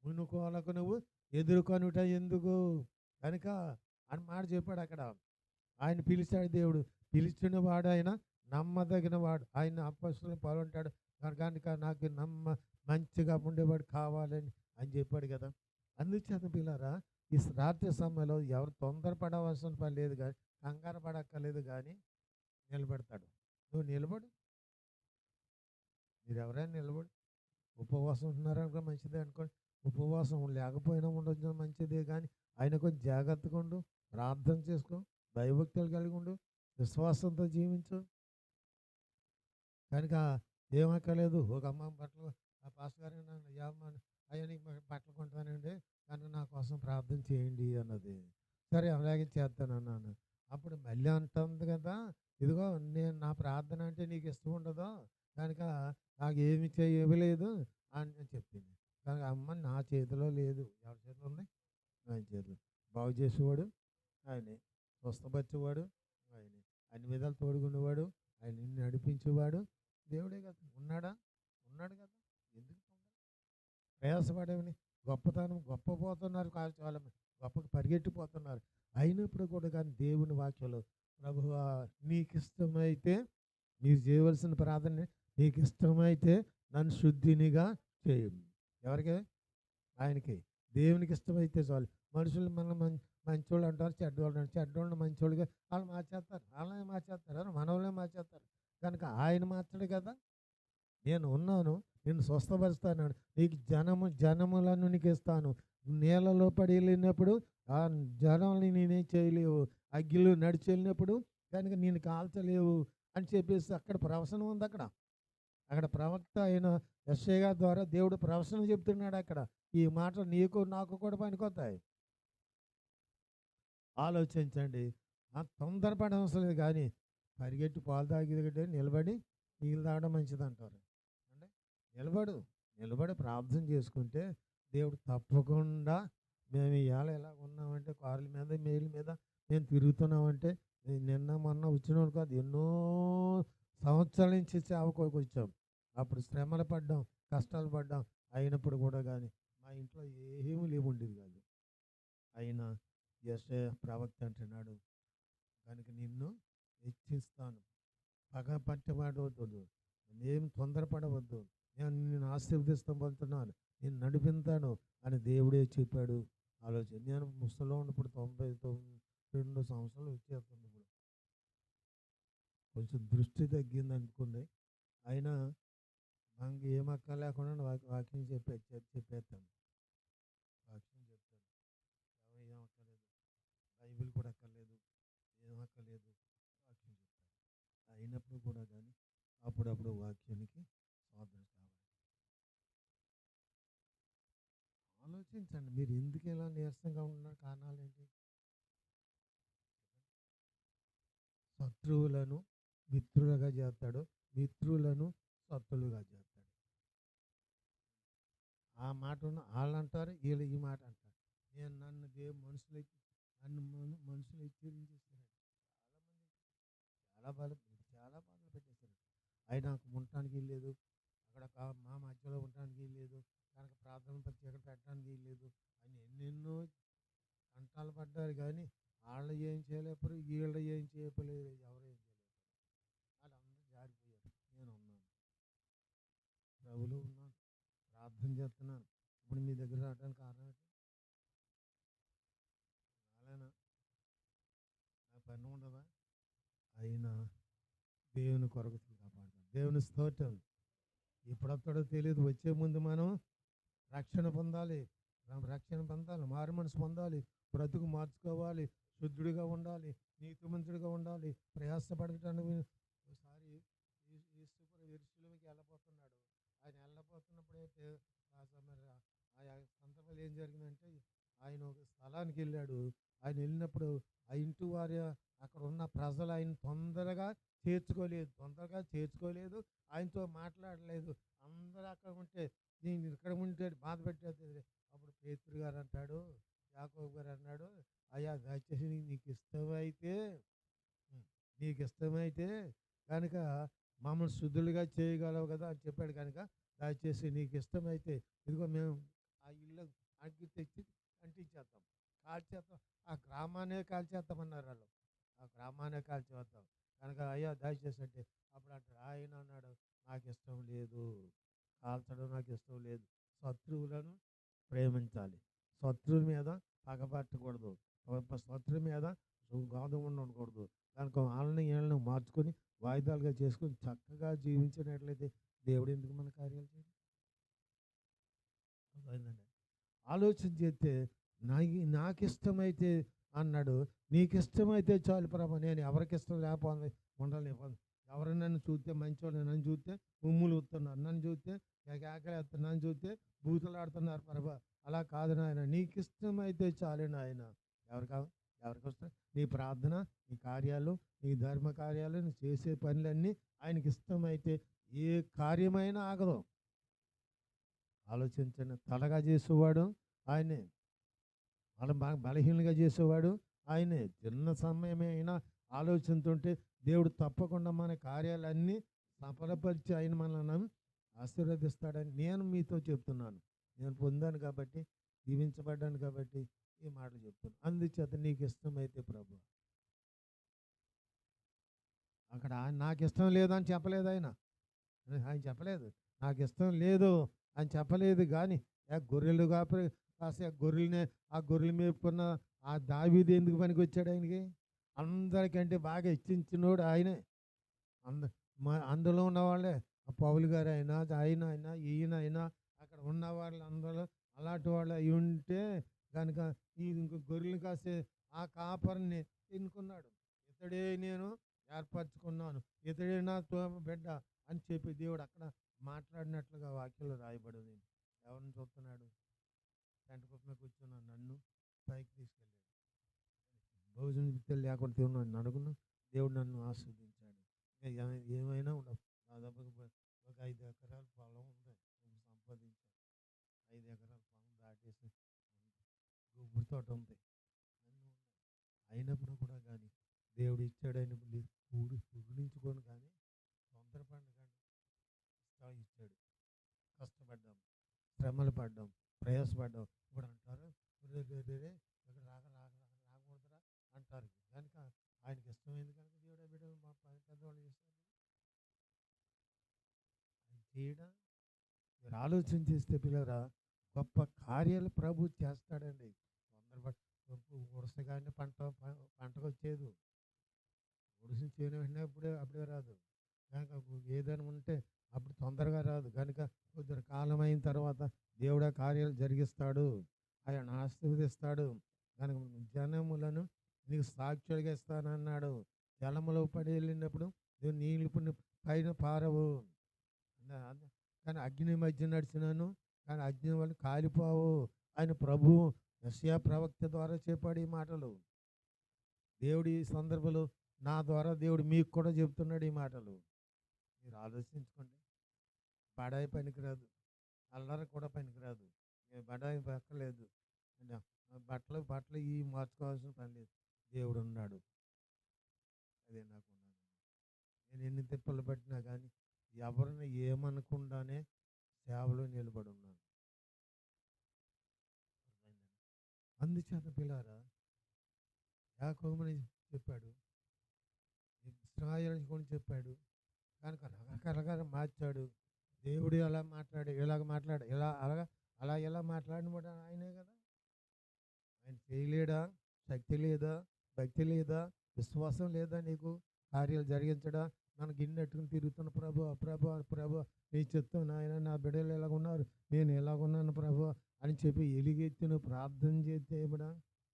మునుకోలకు నువ్వు ఎదుర్కొనుట ఎందుకు కనుక అని మాట చెప్పాడు అక్కడ. ఆయన పిలిచాడు దేవుడు. పిలిచిన వాడు ఆయన నమ్మదగిన వాడు. ఆయన అపొస్తలుని పాల్గొంటాడు కనుక నాకు మంచిగా ఉండేవాడు కావాలని అని చెప్పాడు కదా. అందుచేత పిల్లరా, ఈ రాత్రి సమయంలో ఎవరు తొందరపడవలసిన పని లేదు, కానీ కంగారు పడక్కర్లేదు, కానీ నిలబెడతాడు. నువ్వు నిలబడు, మీరు ఎవరైనా నిలబడు. ఉపవాసం ఉంటున్నారనుకో మంచిదే అనుకోండి, ఉపవాసం లేకపోయినా ఉండొచ్చు మంచిదే, కానీ ఆయన కొంచెం జాగ్రత్తగా ఉండు, ప్రార్థన చేసుకో, భయభక్తులు కలిగి ఉండు, విశ్వాసంతో జీవించు. కనుక ఏమక్కర్లేదు. ఒక అమ్మ బట్టలు ఆ పాస్టర్ గారు అయ్యా నీకు బట్టలు కొంటానండి, కానీ నా కోసం ప్రార్థన చేయండి అన్నది. సరే అలాగే చేస్తానన్నాను. అప్పుడు మళ్ళీ అంటుంది కదా, ఇదిగో నేను నా ప్రార్థన అంటే నీకు ఇష్టం ఉండదు కనుక నాకు ఏమి చేయలేదు అని చెప్పింది. కానీ అమ్మ నా చేతిలో లేదు. ఎవరి చేతిలో ఉంది? ఆయన చేతిలో. బాగు చేసేవాడు ఆయనే, స్వస్థపరిచేవాడు ఆయనే, అన్ని విధాలు తోడుకునేవాడు ఆయన, నిన్ను నడిపించేవాడు దేవుడే కదా. ఉన్నాడా? ఉన్నాడు కదా. ఎందుకు ప్రయాసపడేవని గొప్ప పోతున్నారు కాదు, చాలా గొప్పకు పరిగెట్టిపోతున్నారు. అయినప్పుడు కూడా కానీ దేవుని వాక్యంలో, ప్రభువా నీకు ఇష్టమైతే మీరు చేయవలసిన ప్రార్థన, నీకు ఇష్టమైతే నన్ను శుద్ధినిగా చేయం. ఎవరికి? ఆయనకి. దేవునికి ఇష్టమైతే చాలు. మనుషులు మనం మంచోళ్ళు అంటారు, చెడ్డోళ్ళు అంటారు. చెడ్డోళ్ళని మంచోళ్ళుగా వాళ్ళు మార్చేస్తారు, వాళ్ళని మార్చేస్తారు, మనోళ్ళని మార్చేస్తారు. కనుక ఆయన మార్చడు కదా. నేను ఉన్నాను, నేను స్వస్థపరుస్తాను, నీకు జనములను నీకు ఇస్తాను. నీళ్ళలో పడి వెళ్ళినప్పుడు ఆ జనాల్ని నేనేం చేయలేవు, అగ్గిలో నడిచి వెళ్ళినప్పుడు కనుక నేను కాల్చలేవు అని చెప్పేసి అక్కడ ప్రవచనం ఉంది. అక్కడ ప్రవక్త అయిన యెషయా గారి ద్వారా దేవుడు ప్రవచనం చెప్తున్నాడు. అక్కడ ఈ మాట నీకు నాకు కూడా పనికొస్తాయి. ఆలోచించండి. తొందరపడే అవసరం లేదు, కానీ పరిగెట్టి పాలు తాగితే నిలబడి నీళ్ళు తాగడం మంచిది అంటారు. అంటే నిలబడి ప్రార్థన చేసుకుంటే దేవుడు తప్పకుండా, మేము ఇవాళ ఎలా ఉన్నామంటే కార్ల మీద మేళ్ళ మీద మేము తిరుగుతున్నామంటే, నిన్న మొన్న వచ్చిన వాళ్ళు కాదు, ఎన్నో సంవత్సరాల నుంచి సేవకోకి వచ్చాం. అప్పుడు శ్రమలు పడ్డాం, కష్టాలు పడ్డాం. అయినప్పుడు కూడా కానీ మా ఇంట్లో ఏమీ లేవుండేది కాదు. అయినా యెషయా ప్రవక్త అంటున్నాడు, కనుక నిన్ను హెచ్చిస్తాను, పగ పట్టబడవద్దు, ఏం తొందరపడవద్దు, నేను నిన్ను ఆశీర్వదిస్తాను, నేను నడిపిస్తాను అని దేవుడే చెప్పాడు. ఆలోచన. నేను ముసలో ఉన్నప్పుడు 92 సంవత్సరాలు వచ్చేస్తుంది. ఇప్పుడు కొంచెం దృష్టి తగ్గింది అనుకుంది. అయినా మనకి ఏం అక్క లేకుండా వాక్యం చెప్పేస్తాను. వాక్యం చెప్తాను. ఏం అక్కర్లేదు, బైబిల్ కూడా అక్కర్లేదు, ఏం అక్కర్లేదు, వాక్యం చెప్తాను. అయినప్పుడు కూడా కానీ అప్పుడప్పుడు వాక్యానికి సాధన కావాలి. ఆలోచించండి, మీరు ఎందుకు ఇలా నీరసంగా ఉన్న కారణాలు ఏంటి? శత్రువులను మిత్రులుగా చేస్తాడు, మిత్రులను శత్రులుగా చేస్తాడు. ఆ మాట వాళ్ళు అంటారు, వీళ్ళు ఈ మాట అంటారు. నన్ను మనుషులు మనుషులు హెచ్చరించేసారు. చాలా బాధలు పెట్టేశారు. ఆయన నాకు ఉండటానికి లేదు, అక్కడ మా మధ్యలో ఉండటానికి లేదు, కనుక ప్రార్థన పచ్చి అక్కడ పెట్టడానికి లేదు అని ఎన్నెన్నో కంటాలు పడ్డారు. కానీ వాళ్ళు ఏం చేయలేకపోయారు, వీళ్ళు ఏం చేయలేరు, ఎవరు ఏం చేయలేరు. వాళ్ళందరూ జారిపోయారు. నేను ఉన్నాను, ప్రభులో ఉన్నాను, ప్రార్థన చేస్తున్నాను. ఇప్పుడు మీ దగ్గర రావడానికి కారణం ఏంటి? రాలేనా? నా పని ఉండదా? అయినా దేవుని కొరకు కాపాడుతాడు. దేవుని స్తోత్రం. ఎప్పుడొస్తాడో తెలియదు. వచ్చే ముందు మనం రక్షణ పొందాలి, మారు మనసు పొందాలి, బ్రతుకు మార్చుకోవాలి, శుద్ధుడిగా ఉండాలి, నీతిమంతుడిగా ఉండాలి, ప్రయాసపడటానికి. ఒకసారి ఎరుసలేముకి వెళ్ళబోతున్నాడు. ఆయన వెళ్ళబోతున్నప్పుడు అయితే మరి ఆ సందర్భంలో ఏం జరిగిందంటే, ఆయన ఒక స్థలానికి వెళ్ళాడు. ఆయన వెళ్ళినప్పుడు ఆ ఇంటి వారి అక్కడ ఉన్న ప్రజలు ఆయన తొందరగా చేర్చుకోలేదు, ఆయనతో మాట్లాడలేదు. అందరూ అక్కడ ఉంటే నేను ఇక్కడ ఉంటే బాధ పెట్టేది. అప్పుడు పేతురు గారు అంటాడు, యాకోబు గారు అన్నాడు, అయ్యా దయచేసి నీకు ఇష్టమైతే కనుక మమ్మల్ని శుద్ధులుగా చేయగలవు కదా అని చెప్పాడు. కనుక దయచేసి నీకు ఇష్టమైతే ఇదిగో మేము ఆ ఇల్లు అగ్గి తెచ్చి అంటించేస్తాం, కాల్చేస్తాం, ఆ గ్రామాన్నే కాల్చేస్తామన్నారు వాళ్ళు. ఆ గ్రామాన్నే కాల్చేస్తాం కనుక అయ్యా దయచేసి అంటే అప్పుడు అంటాడు, ఆయన అన్నాడు, నాకు ఇష్టం లేదు, కాల్చడం నాకు ఇష్టం లేదు. శత్రువులను ప్రేమించాలి, శత్రువుల మీద పగబట్టకూడదు, శత్రువు మీద గాదం ఉండకూడదు. కనుక వాళ్ళని వీళ్ళని మార్చుకొని వాయిదాలుగా చేసుకొని చక్కగా జీవించినట్లయితే దేవుడు ఎందుకు మన కార్యాలు చేయాలి? ఆలోచన చేస్తే నాకు ఇష్టమైతే అన్నాడు, నీకు ఇష్టమైతే చాలు ప్రభా, నేను ఎవరికి ఇష్టం లేకపోతే ఉండాలి. ఎవరు నన్ను చూస్తే మంచివాళ్ళు, నన్ను చూస్తే ఉమ్ములు ఉతున్నారు, నన్ను చూస్తే కేకలేస్తున్నారు, నన్ను చూస్తే బూతులాడుతున్నారు ప్రభా. అలా కాదు నాయన, నీకు ఇష్టమైతే చాలు నాయన. ఎవరికి వస్తాయి నీ ప్రార్థన, నీ కార్యాలు, నీ ధర్మ కార్యాలు, నీ చేసే పనులన్నీ ఆయనకి ఇష్టమైతే ఏ కార్యమైనా ఆగదు. ఆలోచించండి, తలగా చేసేవాడు ఆయనే, వాళ్ళ బలహీనంగా చేసేవాడు ఆయనే. చిన్న సమయమే అయినా ఆలోచనతుంటే దేవుడు తప్పకుండా మన కార్యాలన్నీ సఫలపరిచి ఆయన మనల్ని ఆశీర్వదిస్తాడని నేను మీతో చెప్తున్నాను. నేను పొందాను కాబట్టి, దీవించబడ్డాను కాబట్టి ఈ మాటలు చెప్తున్నాను. అందుచేత నీకు ఇష్టమైతే ప్రభు, అక్కడ నాకు ఇష్టం లేదు అని చెప్పలేదు ఆయన చెప్పలేదు, నాకు ఇష్టం లేదు అని చెప్పలేదు. కానీ గొర్రెలు కాసే ఆ గొర్రెలు మేపుకున్న ఆ దావీదు ఎందుకు పనికి వచ్చాడు ఆయనకి? అందరికంటే బాగా ఇచ్చించినోడు ఆయనే. అందులో ఉన్న వాళ్ళే పౌలు గారు అయినా, ఈయన అయినా, అక్కడ ఉన్న వాళ్ళు అందరూ అలాంటి వాళ్ళు అయి ఉంటే కనుక ఈ గొర్రెలు కాసే ఆ కాపరిని ఎన్నుకున్నాడు. ఇతడే నేను ఏర్పరచుకున్నాను, ఇతడే నా బిడ్డ అని చెప్పి దేవుడు అక్కడ మాట్లాడినట్లుగా వాక్యంలో రాయబడింది. ఎవరిని చూస్తున్నాడు? పెంట కుప్ప కూర్చున్నాను, నన్ను పైకి తీసుకెళ్ళాడు. భోజనం లేకుండా తిన్నాను అడుగును, దేవుడు నన్ను ఆస్వాదించాడు. ఏమైనా ఉండవు. దాదాపుగా ఒక 5 ఎకరాల పొలం ఉంది, సంపాదించాను. 5 ఎకరాల పొలం దాటేసి గుబ్బడి తోట ఉంది, అన్నీ ఉన్నాయి. అయినప్పుడు కూడా కానీ దేవుడు ఇచ్చాడని పొగిడించుకొని కానీ తొందరపడి కానీ ఇచ్చాడు. కష్టపడ్డాం, శ్రమలు పడ్డాం, ప్రయాసపడ్డాం. ఇప్పుడు అంటారు ఇక్కడ రాకూడదురా అంటారు. కనుక ఆయనకి ఇష్టమైంది కనుక దేవుడు బిడ్డలు మా పెద్దవాళ్ళు చేస్తారు. ఆయన చేయడం మీరు ఆలోచన చేస్తే పిల్లరా, గొప్ప కార్యాలు ప్రభు చేస్తాడండి. తొందరపడి ఉడసగానే పంటకు వచ్చేది, ఉడిసిన చేయని వెంటనే అప్పుడే రాదు. కనుక ఏదైనా ఉంటే అప్పుడు తొందరగా రాదు. కనుక కొద్ది కాలం అయిన తర్వాత దేవుడు కార్యాలు జరిగిస్తాడు, ఆయన ఆశీర్వదిస్తాడు. కనుక జనములను నీకు సాక్షులుగా ఇస్తానన్నాడు. జలములో పడి వెళ్ళినప్పుడు నీళ్ళు పైన పారవు, కానీ అగ్ని మధ్య నడిచినాను, కానీ అగ్ని వల్ల కాలిపోవు. ఆయన ప్రభువు యెషయా ప్రవక్త ద్వారా చెప్పాడు ఈ మాటలు. దేవుడు ఈ సందర్భంలో నా ద్వారా దేవుడు మీకు కూడా చెప్తున్నాడు ఈ మాటలు. మీరు ఆలోచించుకోండి. బడాయి పనికిరాదు, అల్లరి కూడా పనికిరాదు. బడాయి పక్కలేదు, బట్టలు బట్టలు ఈ మార్చుకోవాల్సిన పని లేదు. దేవుడు ఉన్నాడు. అదే నాకు ఉన్నది. నేను ఎన్ని తిప్పలు పట్టినా కానీ ఎవరిని ఏమనకుండానే సేవలో నిలబడి ఉన్నాను. అందుచేత పిల్లారా, యాకోబుని చెప్పాడు, ఇశ్రాయేలు కొని చెప్పాడు, కనుక రకరకాలుగా మార్చాడు. దేవుడు ఎలా మాట్లాడు, ఇలాగ మాట్లాడు, అలా ఎలా మాట్లాడిన మాట ఆయనే కదా. ఆయన చేయలేడా? శక్తి లేదా? భక్తి లేదా? విశ్వాసం లేదా? నీకు కార్యాలు జరిగించడా? మన గిన్నెట్టుకుని తిరుగుతున్న ప్రభు ప్రభు నీ చిత్తం నాయన, నా బిడ్డలు ఎలాగున్నారు, నేను ఎలాగున్నాను ప్రభు అని చెప్పి ఎలుగెత్తి నువ్వు ప్రార్థన చేస్తే ఇవ్వడా?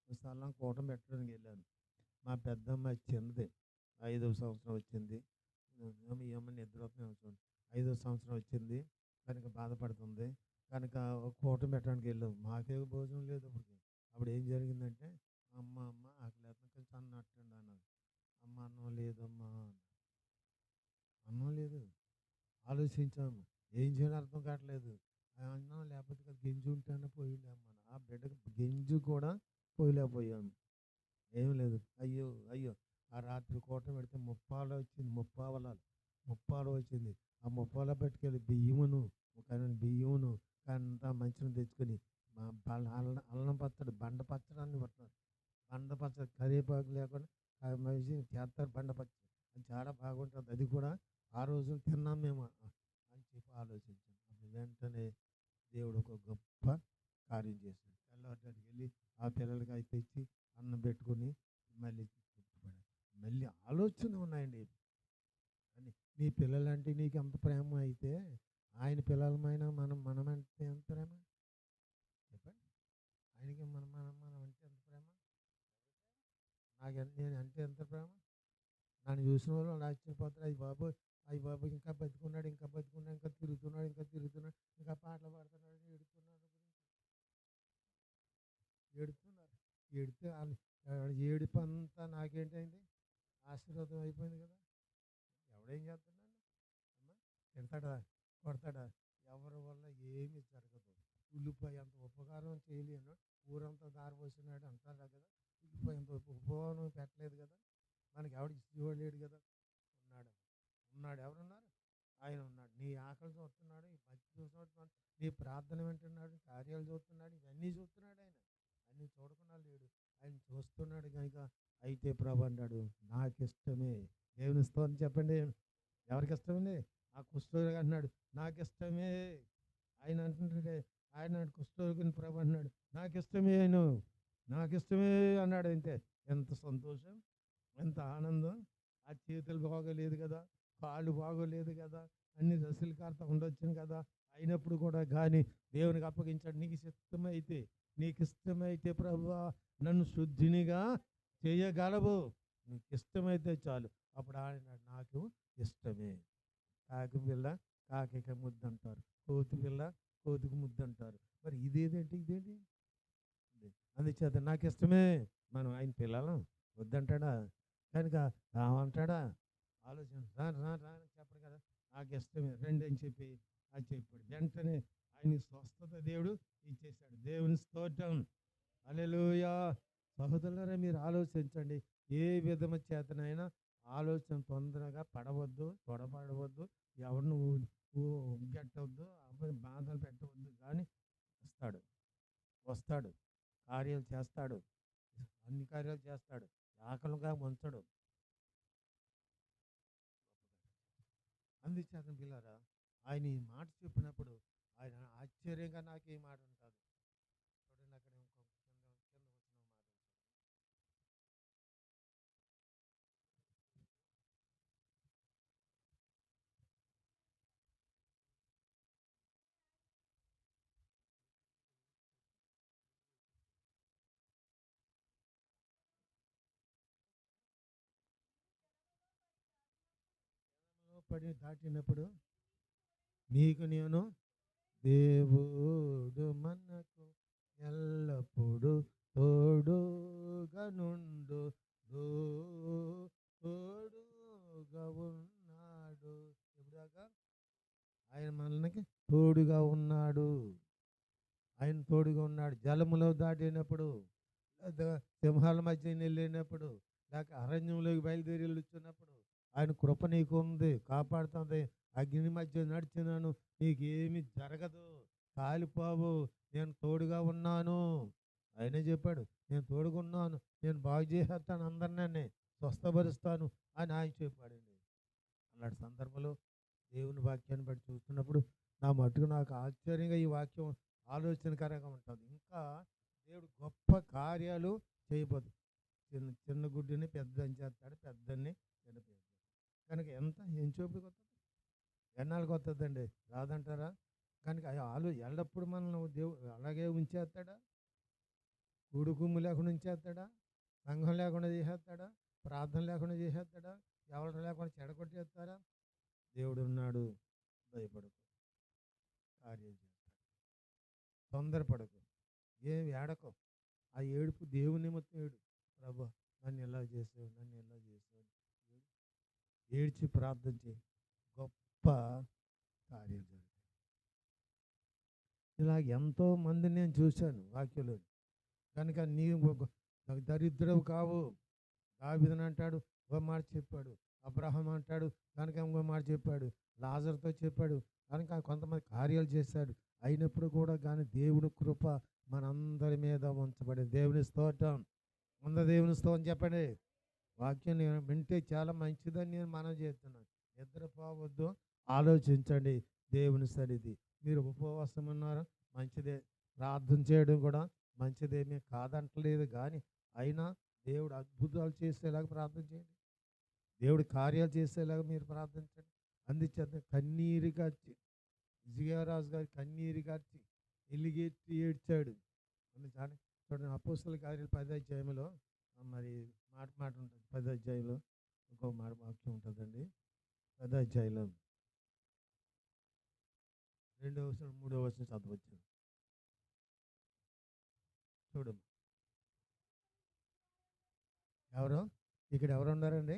స్థలం కూటం పెట్టడానికి వెళ్ళాను. మా పెద్దమ్మ చిన్నది, 5వ సంవత్సరం వచ్చింది. ఈ అమ్మ నిద్రపోతున్నాం చూడండి. 5వ సంవత్సరం వచ్చింది కనుక బాధపడుతుంది. కనుక ఒక కూటం పెట్టడానికి వెళ్ళాం. మాకే భోజనం లేదు అప్పటికి. అప్పుడు ఏం జరిగిందంటే, అమ్మ ఆకలి కొంచెం అన్నట్టండి అన్నది. అమ్మ అన్నం లేదమ్మా, అన్నం లేదు. ఆలోచించాము, ఏం చేయాలో అర్థం కావట్లేదు. అన్నం లేకపోతే కదా గింజు ఉంటేనే పోయిలేమ్మా. ఆ బిడ్డకు గింజు కూడా పోయలేకపోయాము. ఏం లేదు. అయ్యో అయ్యో, ఆ రాత్రి కూటం పెడితే ముప్పాలో వచ్చింది, ముప్పాలో వచ్చింది. ఆ ముప్పాలో పెట్టుకెళ్ళి బియ్యమును అంతా మంచిని తెచ్చుకొని అల్లం పచ్చడి, బండ పచ్చడి అన్ని పడుతున్నారు. బండ పచ్చడి కరివేపాకు లేకుండా మంచి చేస్తారు. బండ పచ్చడి అది చాలా బాగుంటుంది. అది కూడా ఆ రోజు తిన్నాం మేము అని చెప్పి ఆలోచించాం. అప్పుడు వెంటనే దేవుడు ఒక గొప్ప కార్యం చేశాడు. తెల్లవారికి వెళ్ళి ఆ పిల్లలకి అవి తెచ్చి అన్నం పెట్టుకొని మళ్ళీ ఆలోచన ఉన్నాయండి. అని నీ పిల్లలంటే నీకు ఎంత ప్రేమ అయితే ఆయన పిల్లలమైన మనమంటే ఎంత ప్రేమ చెప్పండి. ఆయనకి మనం అంటే ఎంత ప్రేమ, నేను అంటే ఎంత ప్రేమ. నన్ను చూసిన వాళ్ళు ఆశ్చర్యపోతారు. అయ్యి బాబు ఇంకా బతుకున్నాడు, ఇంకా తిరుగుతున్నాడు, ఇంకా పాటలు పాడుతున్నాడు, ఏడుతున్నారు. ఏడుపు అంతా నాకేంటైంది, ఆశీర్వాదం అయిపోయింది కదా. ఎవడేం చేస్తున్నాడు అమ్మా? తిడతాడా, కొడతాడా? ఎవరి వల్ల ఏమీ జరగదు. ఉల్లిపాయ అంత ఉపకారం చేయలేను, ఊరంతా దారిపోసినాడు అంటారు కదా. ఉల్లిపాయ అంత ఉపకారం పెట్టలేదు కదా. మనకి ఎవడికి ఇవ్వలేడు కదా. ఉన్నాడు ఎవరున్నారు? ఆయన ఉన్నాడు. నీ ఆకలి చూస్తున్నాడు, ఈ భక్తి చూస్తున్నాడు, నీ ప్రార్థన వింటున్నాడు, కార్యాలు చూస్తున్నాడు, ఇవన్నీ చూస్తున్నాడు. ఆయన అన్నీ చూడకుండా లేడు, ఆయన చూస్తున్నాడు కనుక. అయితే ప్రభు అన్నాడు, నాకు ఇష్టమే. దేవుని స్తోత్రం చెప్పండి. ఎవరికి ఇష్టమండి? ఆ కుష్ఠరోగి అన్నాడు, నాకు ఇష్టమే. ఆయన అంటుంటే ఆయన కుష్ఠరోగిని ప్రభు అన్నాడు, నాకు ఇష్టమే, నాకు ఇష్టమే అన్నాడు. అంతే. ఎంత సంతోషం, ఎంత ఆనందం. ఆ చేతులు బాగోలేదు కదా, కాళ్ళు బాగోలేదు కదా, అన్ని రసలు కారుతా ఉండొచ్చును కదా. అయినప్పుడు కూడా కానీ దేవునికి అప్పగించాడు. నీకు ఇష్టమైతే ప్రభువా నన్ను శుద్ధినిగా చేయగలవు, నీకు ఇష్టమైతే చాలు. అప్పుడు ఆయన నాకు ఇష్టమే. కాకి పిల్ల కాకిక ముద్దు అంటారు, కోతి పిల్ల కోతికి ముద్దు అంటారు. మరి ఇదేంటి? అందుచేత నాకు ఇష్టమే. మనం ఆయన పిల్లలం వద్దంటాడా? కనుక రామంటాడా? ఆలోచన రాని చెప్పడు కదా. నాకు ఇష్టమే రండి అని చెప్పి అది చెప్పాడు. వెంటనే ఆయన స్వస్థత దేవుడు ఇచ్చేశాడు. దేవుని స్తోత్రం. హల్లెలూయా. సహోదరులారా, మీరు ఆలోచించండి. ఏ విధమ చేతనైనా ఆలోచన తొందరగా తొడపడవద్దు, ఎవరిని గెట్టవద్దు, బాధలు పెట్టవద్దు. కానీ వస్తాడు, కార్యాలు చేస్తాడు, అన్ని కార్యాలు చేస్తాడు, ఆకలిగా ఉంచడు. అందుచేత పిల్లరా, ఆయన ఈ మాట చెప్పినప్పుడు ఆయన ఆశ్చర్యంగా నాకు ఈ మాట అంటారు. చూడండి, అక్కడ ఇంకొక కింద వచ్చిన మాట. పడి దాటినప్పుడు నీకు నేను దేవుడు మనకు ఆయన తోడుగా ఉన్నాడు. జలములో దాటినప్పుడు, లేదా సింహాల మధ్య వెళ్ళినప్పుడు, లేక అరణ్యంలోకి బయలుదేరి వెళ్ళుచున్నప్పుడు ఆయన కృప నీకు ఉంది, కాపాడుతుంది. అగ్ని మధ్య నడిచినాను, నీకేమి జరగదు, కాలిపోవు, నేను తోడుగా ఉన్నాను. ఆయనే చెప్పాడు, నేను తోడుగా ఉన్నాను, నేను బాగు చేసేస్తాను, అందరినీ స్వస్థపరుస్తాను అని ఆయన చెప్పాడండి. అలాంటి సందర్భంలో దేవుని వాక్యాన్ని బట్టి చూస్తున్నప్పుడు నా మట్టుకు నాకు ఆశ్చర్యంగా ఈ వాక్యం ఆలోచనకరంగా ఉంటుంది. ఇంకా దేవుడు గొప్ప కార్యాలు చేయబోదు. చిన్న చిన్న గుడ్డిని పెద్దని చేస్తాడు, పెద్దని చిన్న చేస్తాడు. కనుక ఏం చూపుకొస్తుంది, ఎన్నాళ్ళకి వస్తుందండి, రాదంటారా? కనుక ఎల్లప్పుడు మనల్ని దేవుడు అలాగే ఉంచేస్తాడా? కూడుకుమ్ము లేకుండా ఉంచేస్తాడా? సంఘం లేకుండా చేసేస్తాడా? ప్రార్థన లేకుండా చేసేస్తాడా? ఎవరు లేకుండా చెడగొట్టేస్తారా? దేవుడు ఉన్నాడు, భయపడకు, కార్యం చేస్తాడు. తొందరపడకు, ఏమి ఏడకు. ఆ ఏడుపు దేవుని నిమిత్తం ఏడు. ప్రభు నన్ను ఎలా చేసావు, నన్ను ఎలా చేసావు, ఏడ్చి ప్రార్థన చేయి, గొప్ప కార్యం జరుగుతాయి. ఇలా ఎంతో మంది నేను చూశాను వాక్యంలో. కనుక నీవు నాకు దరిద్రవు కావు. దావీదుని అంటాడు, ఒక మాట చెప్పాడు. అబ్రహాం అంటాడు, కనుక ఇంకో మాట చెప్పాడు. లాజరుతో చెప్పాడు, కనుక కొంతమంది కార్యాలు చేశాడు. అయినప్పుడు కూడా కానీ దేవుని కృప మనందరి మీద ఉంచబడింది. దేవుని స్తోత్రం, దేవుని స్తోత్రం చెప్పండి. వాక్యం వింటే చాలా మంచిదని నేను మనవి చేస్తున్నాను. నిద్రపోవద్దు, ఆలోచించండి దేవుని సన్నిధి. మీరు ఉపవాసం ఉన్నారా, మంచిదే. ప్రార్థన చేయడం కూడా మంచిదేమీ కాదంటలేదు, కానీ అయినా దేవుడు అద్భుతాలు చేసేలాగా ప్రార్థన చేయండి. దేవుడు కార్యాలు చేసేలాగా మీరు ప్రార్థించండి. అందుచేత కన్నీరు గార్చి, జియారాజు గారి కన్నీరు గార్చి ఎలిగెత్తి ఏడ్చాడు. అందుకని చూడండి, అపోస్తల కార్యాలు 10వ అధ్యాయంలో మరి మాట ఉంటుంది. 10వ అధ్యాయంలో ఇంకో మాట వాక్యం ఉంటుందండి. 10వ అధ్యాయంలో 2వ వచనం 3వ వచనం చదవచ్చు. చూడము, ఎవరు ఇక్కడ ఎవరు ఉన్నారండి?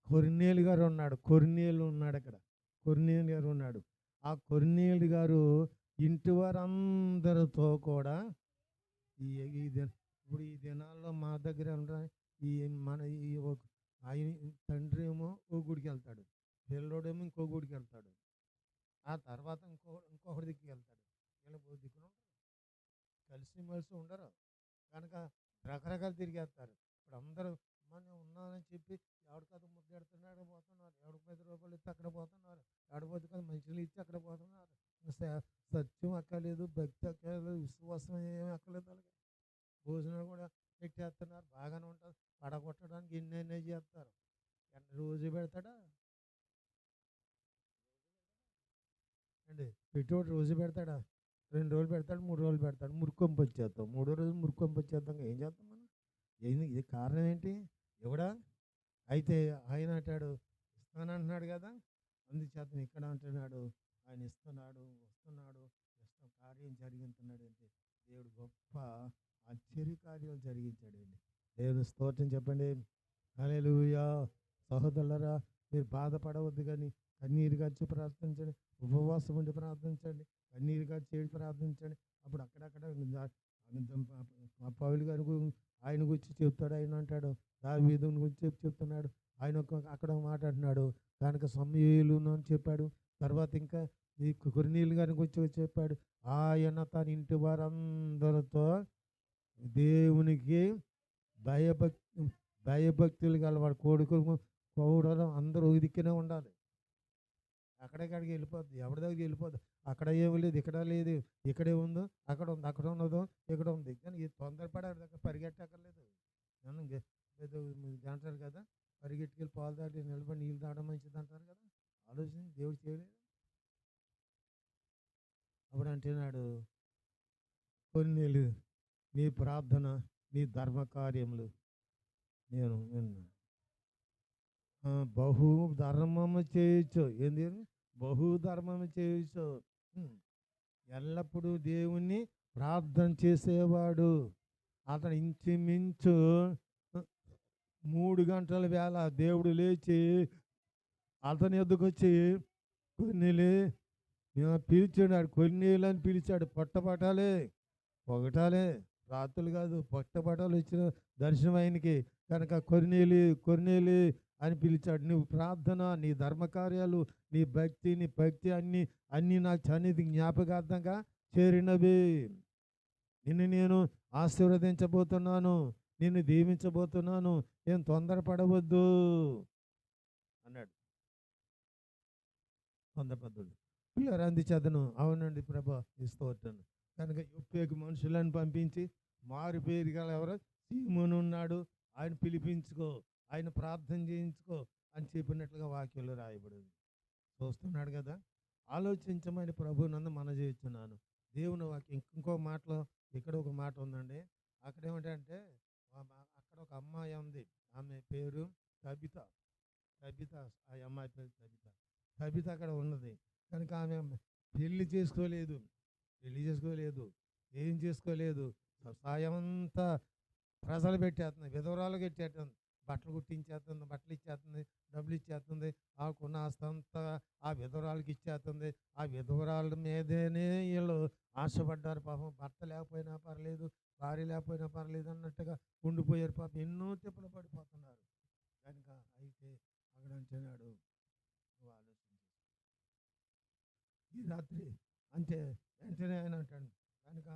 కొర్నేలు గారు ఉన్నాడు. కొర్నేలు ఉన్నాడు అక్కడ. కొర్నేలు గారు ఉన్నాడు. ఆ కొర్నేలు గారు ఇంటి వారందరితో కూడా ఇప్పుడు ఈ దినాల్లో మా దగ్గర ఈ మన ఈ ఆయన తండ్రి ఏమో ఓ గుడికి వెళ్తాడు, పిల్లోడేమో ఇంకో గుడికి వెళ్తాడు, ఆ తర్వాత ఇంకొకటి దిక్కు వెళ్తాడు. వీళ్ళ దిక్కున కలిసిమెలిసి ఉండరు. కనుక రకరకాలు తిరిగేస్తారు. ఇప్పుడు అందరూ మనం ఉన్నానని చెప్పి ఎవరికది ముద్దెడుతున్నాడు పోతున్నారు, ఎవరికి 10 రూపాయలు ఇచ్చి అక్కడ పోతున్నారు, ఎవడిపోతే కదా మంచిలు ఇచ్చి అక్కడ పోతున్నారు. సత్యం అక్కర్లేదు, భక్తి అక్కర్లేదు, విశ్వాసం ఏమి అక్కర్లేదు. అలాగే భోజనాలు కూడా పెట్టేస్తున్నారు, బాగానే ఉంటుంది. పడగొట్టడానికి ఎన్నెన్నో చేస్తారు. రోజు పెడతాడా అండి? పెట్టేవాడు రోజు పెడతాడా? 2 రోజులు పెడతాడు, 3 రోజులు పెడతాడు, మురుకొంపు వచ్చేస్తాం. 3వ రోజు మురుకొంపు వచ్చేద్దాం. ఏం చేస్తాం మనం? ఇది కారణం ఏంటి? ఎవడా? అయితే ఆయన అంటాడు, ఇస్తానంటున్నాడు కదా, అందుచేత ఇక్కడ అంటున్నాడు, ఆయన ఇస్తున్నాడు, వస్తున్నాడు, కార్యం జరిగించున్నాడు అంటే దేవుడు గొప్ప ఆశ్చర్య కార్యాలు జరిగించాడండి. దేవుని స్తోత్రం చెప్పండి. హల్లెలూయా. సహోదరులారా, మీరు బాధపడవద్దు, కానీ కన్నీరు గార్చి ప్రార్థించండి, ఉపవాసం ఉండి ప్రార్థించండి, కన్నీరు గార్చి ఏడు ప్రార్థించండి. అప్పుడు అక్కడక్కడ పౌలు గారి ఆయన గురించి చెప్తాడు. ఆయన అంటాడు, దావీదుని గురించి చెప్తున్నాడు. ఆయన అక్కడ మాట్లాడుతున్నాడు, కనుక సమూయేలును అని చెప్పాడు. తర్వాత ఇంకా ఈ కొర్నేలు గారి గురించి చెప్పాడు. ఆయన తన ఇంటి వారందరితో దేవునికి భయభక్తులు గలవాడు. కొడుకు పౌరులు అందరూ దిక్కునే ఉండాలి. అక్కడికి వెళ్ళిపోద్ది, ఎవరి దగ్గరికి వెళ్ళిపోద్ది. అక్కడ ఏమి లేదు, ఇక్కడ లేదు, ఇక్కడే ఉందో అక్కడ ఉంది, అక్కడ ఉన్నదో ఇక్కడ ఉంది. కానీ ఈ తొందరపడే దగ్గర పరిగెట్టక్కర్లేదు. అంటారు కదా, పరిగెట్టుకెళ్ళి పాలు దాటి నిలబడి నీళ్ళు తాగడం మంచిది అంటారు కదా. ఆలోచన దేవుడు చేయలేదు. అప్పుడు అంటున్నాడు, కొన్నేళ్ళు నీ ప్రార్థన, నీ ధర్మకార్యములు నేను విన్నా. బహు ధర్మము చేయొచ్చు. ఏంది? బహు ధర్మము చేయొచ్చు. ఎల్లప్పుడూ దేవుణ్ణి ప్రార్థన చేసేవాడు. అతను ఇంచుమించు 3 గంటల వేళ దేవుడు లేచి అతని ఎద్దుకు వచ్చి కొన్నేలే పిలిచాడు. కొన్నేళ్ళు అని పిలిచాడు. పట్టపట్టాలి, పొగటాలే, రాత్రులు కాదు, పట్టపటాలు ఇచ్చిన దర్శనం ఆయనకి. కనుక కొర్నేలి కొర్నేలి అని పిలిచాడు. నువ్వు ప్రార్థన, నీ ధర్మకార్యాలు, నీ భక్తి, నీ భక్తి అన్నీ నాకు సన్నిధి జ్ఞాపకార్థంగా చేరినవి. నిన్ను నేను ఆశీర్వదించబోతున్నాను, నిన్ను దీవించబోతున్నాను, ఏం తొందరపడవద్దు అన్నాడు. తొందరపడ్డాడు. పిల్లలు అందించేదను. అవునండి ప్రభా, ఇస్తూటాను. కనుక యొప్పేకు మనుషులను పంపించి, మారు పేరు గల ఎవరో సీమోను ఉన్నాడు, ఆయన పిలిపించుకో, ఆయన ప్రార్థన చేయించుకో అని చెప్పినట్లుగా వాక్యంలో రాయబడింది. చూస్తున్నాడు కదా. ఆలోచించమని ప్రభు నందు మన చేస్తున్నాను. దేవుని వాక్యం ఇంకో మాటలో, ఇక్కడ ఒక మాట ఉందండి. అక్కడ ఏమిటంటే అక్కడ ఒక అమ్మాయి ఉంది, ఆమె పేరు కవిత. కవిత, ఆ అమ్మాయి పేరు కవిత. కవిత అక్కడ ఉన్నది. కనుక ఆమె పెళ్లి చేసుకోలేదు, ఏం చేసుకోలేదు. సాయం అంతా ప్రజలు పెట్టేస్తుంది, విధవరాలు పెట్టేస్తుంది, బట్టలు కుట్టించేస్తుంది, బట్టలు ఇచ్చేస్తుంది, డబ్బులు ఇచ్చేస్తుంది. ఆకున్న ఆస్తి అంతా ఆ విధవరాలకి ఇచ్చేస్తుంది. ఆ విధవరాల మీదనే వీళ్ళు ఆశపడ్డారు. పాపం భర్త లేకపోయినా పర్లేదు, భార్య లేకపోయినా పర్లేదు అన్నట్టుగా ఉండిపోయారు. పాపం ఎన్నో తిప్పలు పడిపోతున్నారు. కనుక అయితే అక్కడ అంటున్నాడు, నువ్వు ఆలోచించు ఈ రాత్రి అంటే. వెంటనే ఆయన అంటాడు. కనుక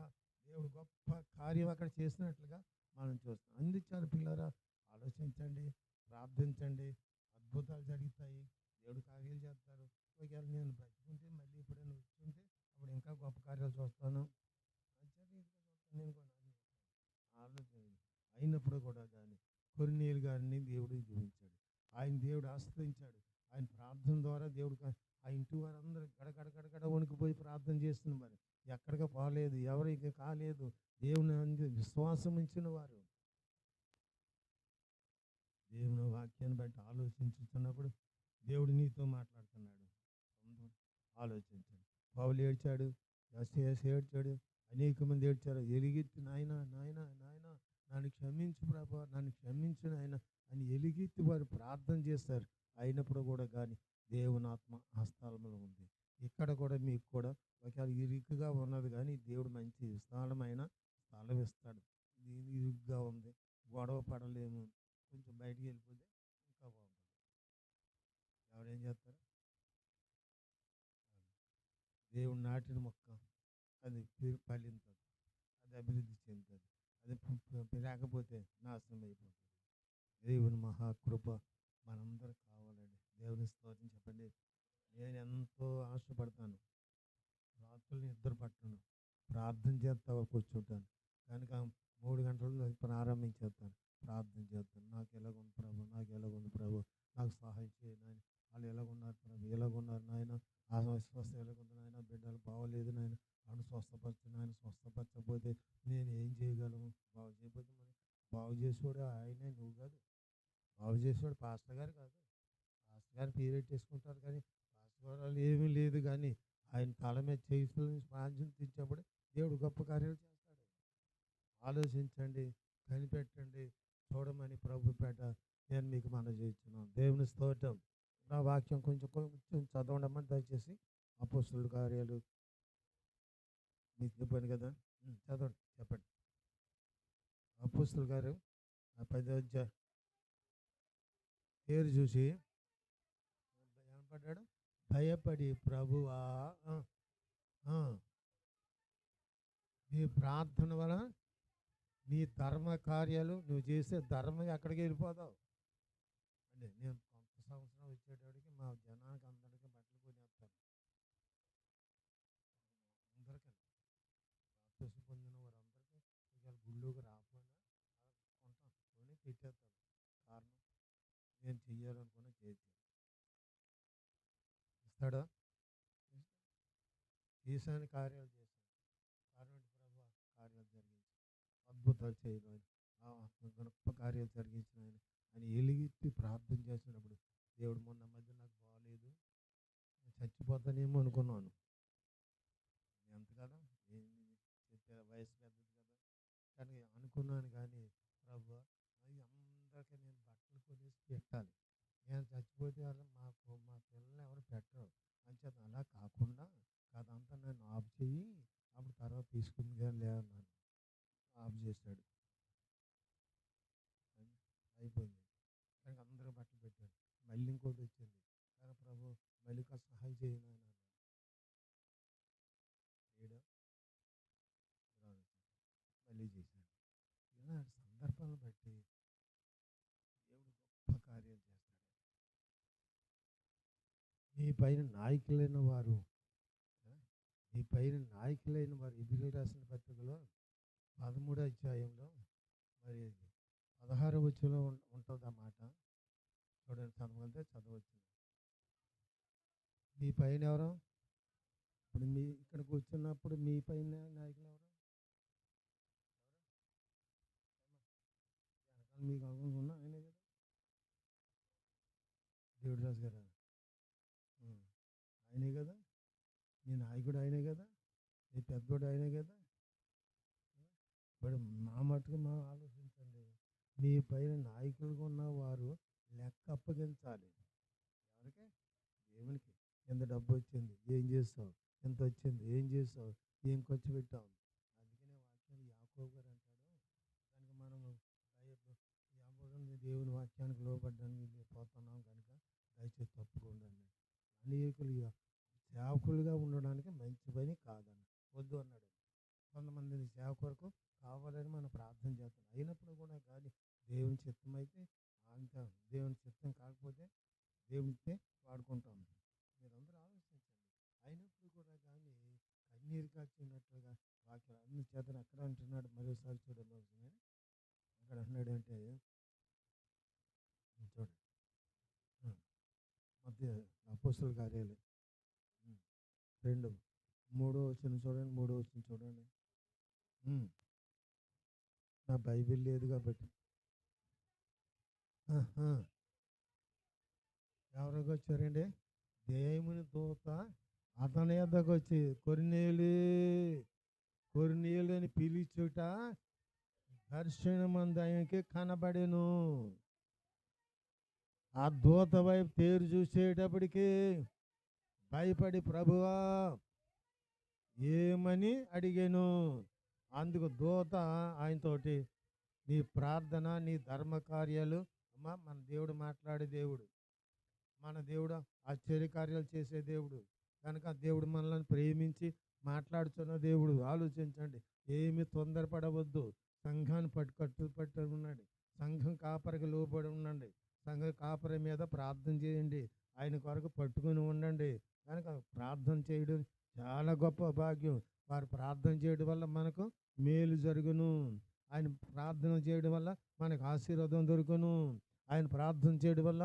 దేవుడు గొప్ప కార్యం అక్కడ చేసినట్లుగా మనం చూస్తాం. అందించారు పిల్లరా, ఆలోచించండి, ప్రార్థించండి, అద్భుతాలు జరుగుతాయి, దేవుడు కార్యాలు చేస్తారు. ఒకవేళ నేను బ్రతుకుంటే, మళ్ళీ ఎప్పుడైనా వచ్చుంటే, అప్పుడు ఇంకా గొప్ప కార్యాలు చూస్తాను. నేను కూడా ఆలోచన అయినప్పుడు కూడా కానీ కొర్నేలు గారిని దేవుడు జీవించాడు. ఆయన దేవుడు ఆశ్రయించాడు. ఆయన ప్రార్థన ద్వారా దేవుడు ఆ ఇంటి వారందరూ గడగడ వణికిపోయి ప్రార్థన చేస్తున్న మరి ఎక్కడికి పోలేదు, ఎవరికి కాలేదు. దేవుని విశ్వాసం ఇచ్చిన వారు దేవుని వాక్యాన్ని బట్టి ఆలోచించుతున్నప్పుడు దేవుడు నీతో మాట్లాడుతున్నాడు. ఆలోచించాడు. పౌలు ఏడ్చాడు, ఏడ్చాడు, అనేక మంది ఏడ్చారు. ఎలుగెత్తి నాయన నాయన నాయన నన్ను క్షమించు ప్రభా, నన్ను క్షమించు నాయన అని ఎలుగెత్తి వారు ప్రార్థన చేస్తారు. అయినప్పుడు కూడా కానీ దేవుని ఆత్మ ఆ స్థలంలో ఉంది. ఇక్కడ కూడా మీకు కూడా ఒకవేళ ఇరుకుగా ఉన్నది, కానీ దేవుడు మంచి విశాలమైన స్థలం ఇస్తాడు. దీని ఇరుగ్గా ఉంది, గొడవ పడలేము, కొంచెం బయటికి వెళ్ళిపోతే ఇంకా బాగుంటుంది. ఎవరేం చేస్తారు? దేవుడు నాటిన మొక్క అది ఫలించదు, అది అభివృద్ధి చెందుతుంది. అది లేకపోతే నాశనం అయిపోతుంది. దేవుని మహాకృప మనందరూ కావాలండి. దేవుని స్తోత్రం చెప్పండి. నేను ఎంతో ఆశపడతాను, రాత్రులు నిద్ర పట్టను, ప్రార్థన చేస్తా కూర్చుంటాను. కనుక 3 గంటలు ప్రారంభించేస్తాను, ప్రార్థన చేస్తాను. నాకు ఎలాగుంది ప్రభు, నాకు ఎలాగుంది ప్రభు, నాకు సహాయం చేయను. వాళ్ళు ఎలాగున్నారు ప్రభు, ఎలాగున్నారు నాయన, ఆ స్వస్థ ఎలాగుంది నాయన, బిడ్డలు బాగోలేదు నాయన, నన్ను స్వస్థపరచు నాయన, స్వస్థపరచకపోతే నేను ఏం చేయగలను? బాగు చేయకపోతే మరి బాగు చేసేవాడు ఆయనే, నువ్వు కాదు. బాగు చేసేవాడు పాస్టర్ గారు కాదు. పాస్టర్ గారు పీరియడ్ చేసుకుంటారు, కానీ పాస్టర్ గారు ఏమీ లేదు. కానీ ఆయన తల మీద చేతులను ప్రాంతం తెచ్చినప్పుడు దేవుడు గొప్ప కార్యాలు చేస్తాడు. ఆలోచించండి, కనిపెట్టండి, చూడమని ప్రభు పేట నేను మీకు మనవి చేస్తున్నాను. దేవుని స్తోత్రం. నా వాక్యం కొంచెం చదవడమని దయచేసి. అపోస్తలుల కార్యాలు మీకు చెప్పాను కదా, చదవండి, చెప్పండి. అపోస్తలుల కార్యం 10వ అధ్యాయం పేరు చూసి ఏమపడ్డాడు? భయపడి ప్రభువా, నీ ప్రార్థన వలన నీ ధర్మ కార్యాలు, నువ్వు చేసే ధర్మం ఎక్కడికి వెళ్ళిపోతావు అంటే. నేను కొంత సంవత్సరం వచ్చేటప్పటికి మా జనానికి అందరికీ బట్టలు కొనేస్తాను. అందరికీ బాప్తిసం పొందిన వారందరికీ ఇవాళ గుళ్ళోకి రాకపోయినా కొంటాను, కొని పెట్టేస్తాను. కారణం నేను చెయ్యాలనుకున్న చేతి ఇస్తాడా? చేశాను, కార్యాలు చేశాను. కారణం ప్రభు కార్యాలు జరిగించి అద్భుతాలు చేయడం, గొప్ప కార్యాలు జరిగించిన ఆయన అని ఎలుగెత్తి ప్రార్థన చేసినప్పుడు దేవుడు మొన్న మధ్య నాకు బాగాలేదు, చచ్చిపోతానేమో అనుకున్నాను. ఎంత కదా చెప్పే వయసు పెద్దది కదా, కానీ అనుకున్నాను. కానీ ప్రభు అవి అందరికీ నేను బట్టలు కొనేసి పెట్టాలి, నేను చచ్చిపోతే మా పిల్లల్ని ఎవరు పెట్టరు అంచేత అలా కాకుండా అదంతా నేను ఆఫ్ చెయ్యి, అప్పుడు తర్వాత తీసుకుంది కానీ లేదన్నాను. చేశాడు. అయిపోయింది. కానీ అందరూ బట్టలు పెట్టారు. మళ్ళీ ఇంకోటి వచ్చింది. కానీ ప్రభు మళ్ళీ కాస్త సహాయం చేయను అని అన్నాడు. చేయడా మళ్ళీ చేశాడు. ఇలా సందర్భాలను బట్టి దేవుడు గొప్ప కార్యాలు చేస్తాడు. మీ పైన నాయకులైన వారు ఎబిరెలు రాసిన పత్రికలో 13వ అధ్యాయంలో మరి 16వ వచనంలో ఉంటుంది ఆ మాట. చూడండి, చదవగలితే చదవచ్చు. మీ పైన ఎవరు? ఇప్పుడు మీ ఇక్కడ కూర్చున్నప్పుడు మీ పైన నాయకులు ఎవరు? వెనకాల మీకు అనుకున్నా ఆయనే కదా, దేవుడు రాజు గారు. ఆయనే కదా మీ నాయకుడు, ఆయనే కదా మీ పెద్దోడు, ఆయనే కదా. ఇప్పుడు మా మటుకు మా ఆలోచించండి. మీ పైన నాయకులుగా ఉన్న వారు లెక్క అప్పగించాలి. ఎవరికి? దేవునికి. ఎంత డబ్బు వచ్చింది, ఏం చేస్తావు? ఎంత వచ్చింది, ఏం చేస్తావు? ఏం ఖర్చు పెట్టావు? అందుకనే వాక్యం యాకోబు గారు అంటాడు, కనుక మనము దేవుని వాక్యానికి లోబడ్డానికి పోతున్నాం కనుక దయచేసి తప్పుకోండి అన్నాడు. అనేకులుగా సేవకులుగా ఉండడానికి మంచి పని కాదన్న వద్దు అన్నాడు. కొంతమంది సేవ కొరకు కావాలని మనం ప్రార్థన చేస్తాం. అయినప్పుడు కూడా కానీ దేవుని చిత్తం అయితే అంత, దేవుని చిత్తం కాకపోతే దేవునికి వాడుకుంటాం. మీరందరూ ఆలోచించండి. అయినప్పుడు కూడా కానీ కన్నీరు కాచినట్లుగా వాక్యం అన్ని చేతను అక్కడ అంటున్నాడు. మరోసారి చూడండి, అక్కడ అంటున్నాడు అంటే చూడండి, మధ్య అపోస్తలుల కార్యాలు 2:3 చూడండి, 3 చూడండి. నా బైబిల్ లేదు కాబట్టి ఎవరికి వచ్చారండి? దేవుని దూత అతని యొద్దకు వచ్చి కొర్నేలు అని పిలిచుట దర్శనమందు ఆయనకి కనబడెను. ఆ దూత వైపు తేరు చూసేటప్పటికి భయపడి ప్రభువా ఏమని అడిగాను. అందుకు దూత ఆయనతోటి, నీ ప్రార్థన, నీ ధర్మ కార్యాలు, అమ్మా మన దేవుడు మాట్లాడే దేవుడు, మన దేవుడు ఆశ్చర్యకార్యాలు చేసే దేవుడు కనుక దేవుడు మనల్ని ప్రేమించి మాట్లాడుతున్న దేవుడు. ఆలోచించండి, ఏమి తొందరపడవద్దు. సంఘాన్ని కట్టుపట్టి ఉండండి. సంఘం కాపరికి లోబడి ఉండండి. సంఘ కాపరి మీద ప్రార్థన చేయండి. ఆయన కొరకు పట్టుకుని ఉండండి. కనుక ప్రార్థన చేయడం చాలా గొప్ప భాగ్యం. వారు ప్రార్థన చేయడం వల్ల మనకు మేలు జరుగును. ఆయన ప్రార్థన చేయడం వల్ల మనకు ఆశీర్వాదం దొరుకును. ఆయన ప్రార్థన చేయడం వల్ల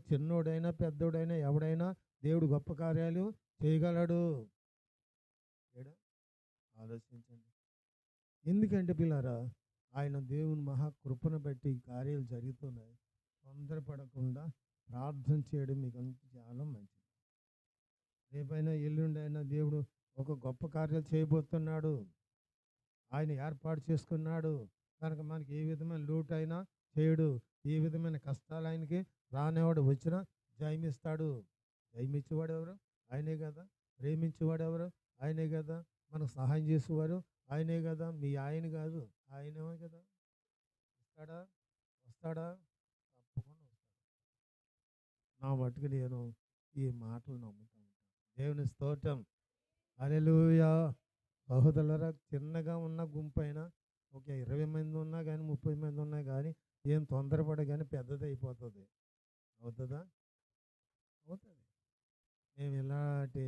చిన్నోడైనా పెద్దోడైనా ఎవడైనా దేవుడు గొప్ప కార్యాలు చేయగలడు. ఆలోచించండి. ఎందుకంటే పిల్లారా, ఆయన దేవుని మహాకృపను బట్టి కార్యాలు జరుగుతున్నాయి. తొందరపడకుండా ప్రార్థన చేయడం మీకు చాలా మంచిది. రేపైనా ఎల్లుండైనా దేవుడు ఒక గొప్ప కార్యాలు చేయబోతున్నాడు. ఆయన ఏర్పాటు చేసుకున్నాడు కనుక మనకి ఏ విధమైన లోటు అయినా చేయడు. ఏ విధమైన కష్టాలు ఆయనకి రానివాడు వచ్చినా జయమిస్తాడు. జయమిచ్చేవాడు ఎవరు? ఆయనే కదా. ప్రేమించేవాడు ఎవరు? ఆయనే కదా. మనకు సహాయం చేసేవారు ఆయనే కదా. మీ ఆయన కాదు, ఆయనే కదా. వస్తాడా? తప్పకుండా వస్తాడు. నా మట్టుకు నేను ఈ మాటలు నమ్ముతా ఉంటాను. దేవుని స్తోత్రం. హల్లెలూయా. సహోదరులారా, చిన్నగా ఉన్న గుంపైనా ఒక 20 మంది ఉన్నా కానీ 30 మంది ఉన్నా కానీ ఏం తొందరపడ కానీ పెద్దది అయిపోతుంది. అవుతుందా? అవుతుంది. మేము ఇలాంటి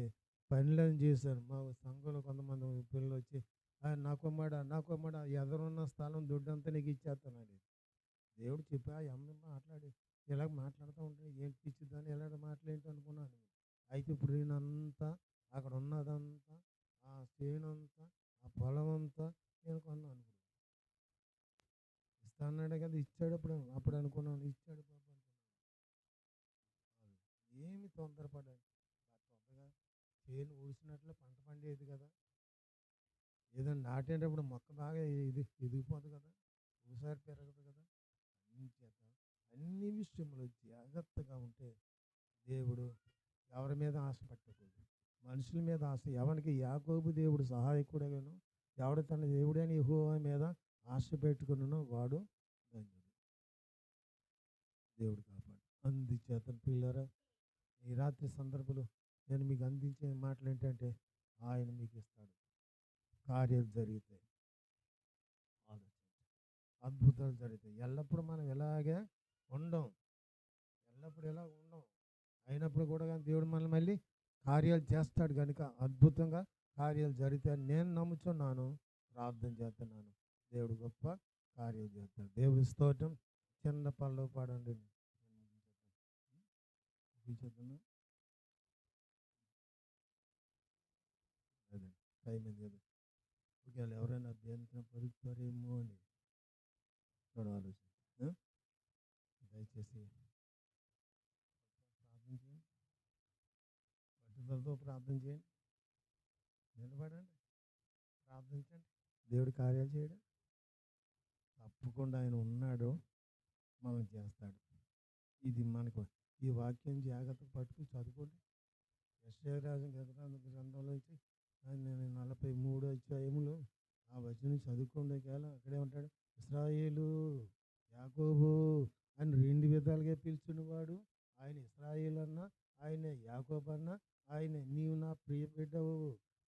పనులను చేశాను. మా సంఘంలో కొంతమంది పిల్లలు వచ్చి, నాకొమ్మడా ఎదురున్న స్థలం దుడ్డంతా నీకు ఇచ్చేస్తానండి. దేవుడు చెప్పా అమ్మ మాట్లాడి ఇలాగ మాట్లాడుతూ ఉంటే ఏంటి ఇచ్చిద్దాన్ని ఎలాంటి మాట్లాడేంటి అనుకున్నాను. అయితే ఇప్పుడు నేనంతా అక్కడ ఉన్నదంతా, ఆ చేనంతా, ఆ పొలం అంతా నేను కొన్నాను. ఇస్తాన్నాడే కదా, ఇచ్చాడు. అప్పుడు అనుకున్నాను, ఇచ్చాడు పాప అనుకున్నాను. ఏమి తొందరపడ్డాడు. తొందరగా చేను ఊసినట్లు పంట పండేది కదా. ఏదైనా నాటేటప్పుడు మొక్క బాగా ఎదిగిపోదు కదా, ఊసారి పెరగదు కదా. అన్ని విషయంలో జాగ్రత్తగా ఉంటే దేవుడు ఎవరి మీద ఆశ పట్టకూడదు. మనుషుల మీద ఆశ. ఎవరికి యాకోబు దేవుడు సహాయకుడగాను, ఎవడు తన దేవుడైన యెహోవా మీద ఆశ ఆశ పెట్టుకున్నానో వాడు ధన్యుడు. దేవుడు కాపాడు. అందుచేత పిల్లరా, ఈ రాత్రి సందర్భంలో నేను మీకు అందించే మాటలు ఏంటంటే, ఆయన మీకు ఇస్తాడు, కార్యాలు జరుగుతాయి, ఆలోచించండి, అద్భుతాలు జరుగుతాయి. ఎల్లప్పుడూ మనం ఇలాగే ఉండం, ఎల్లప్పుడూ ఇలా ఉండం. అయినప్పుడు కూడా కానీ దేవుడు మనల్ని మళ్ళీ కార్యాలు చేస్తాడు కనుక అద్భుతంగా కార్యాలు జరుగుతాయని నేను నమ్ముచున్నాను, ప్రార్థన చేస్తున్నాను. దేవుడు గొప్ప కార్యాలు చేస్తాడు. దేవుడి స్తోత్రం. చిన్న పనులు పాడండి. ముగించేద్దామా? అదే టైం అయింది కదా. ఒకవేళ ఎవరైనా దేనికైనా పలుకుతారేమో అని చూడ ఆలోచన. దయచేసి ప్రార్థన చేయండి, పట్టుదలతో ప్రార్థన చేయండి, నిలబడండి, ప్రార్థించండి. దేవుడి కార్యాలు చేయడం తప్పకుండా ఆయన ఉన్నాడు, మనం చేస్తాడు. ఇది మనకు ఈ వాక్యం జాగ్రత్తగా పట్టుకుని చదువుకోండి. యెషయా గ్రంథంలోంచి నేను 43 అధ్యాయములు ఆ వచనం చదువుకోండి. అక్కడే ఉంటాడు, ఇశ్రాయేలు యాకోబు అని 2 విధాలుగా పిలిచినవాడు ఆయన. ఇశ్రాయేలు అన్న ఆయనే, యాకోబు అన్న ఆయనే. నీవు నా ప్రియ బిడ్డవు,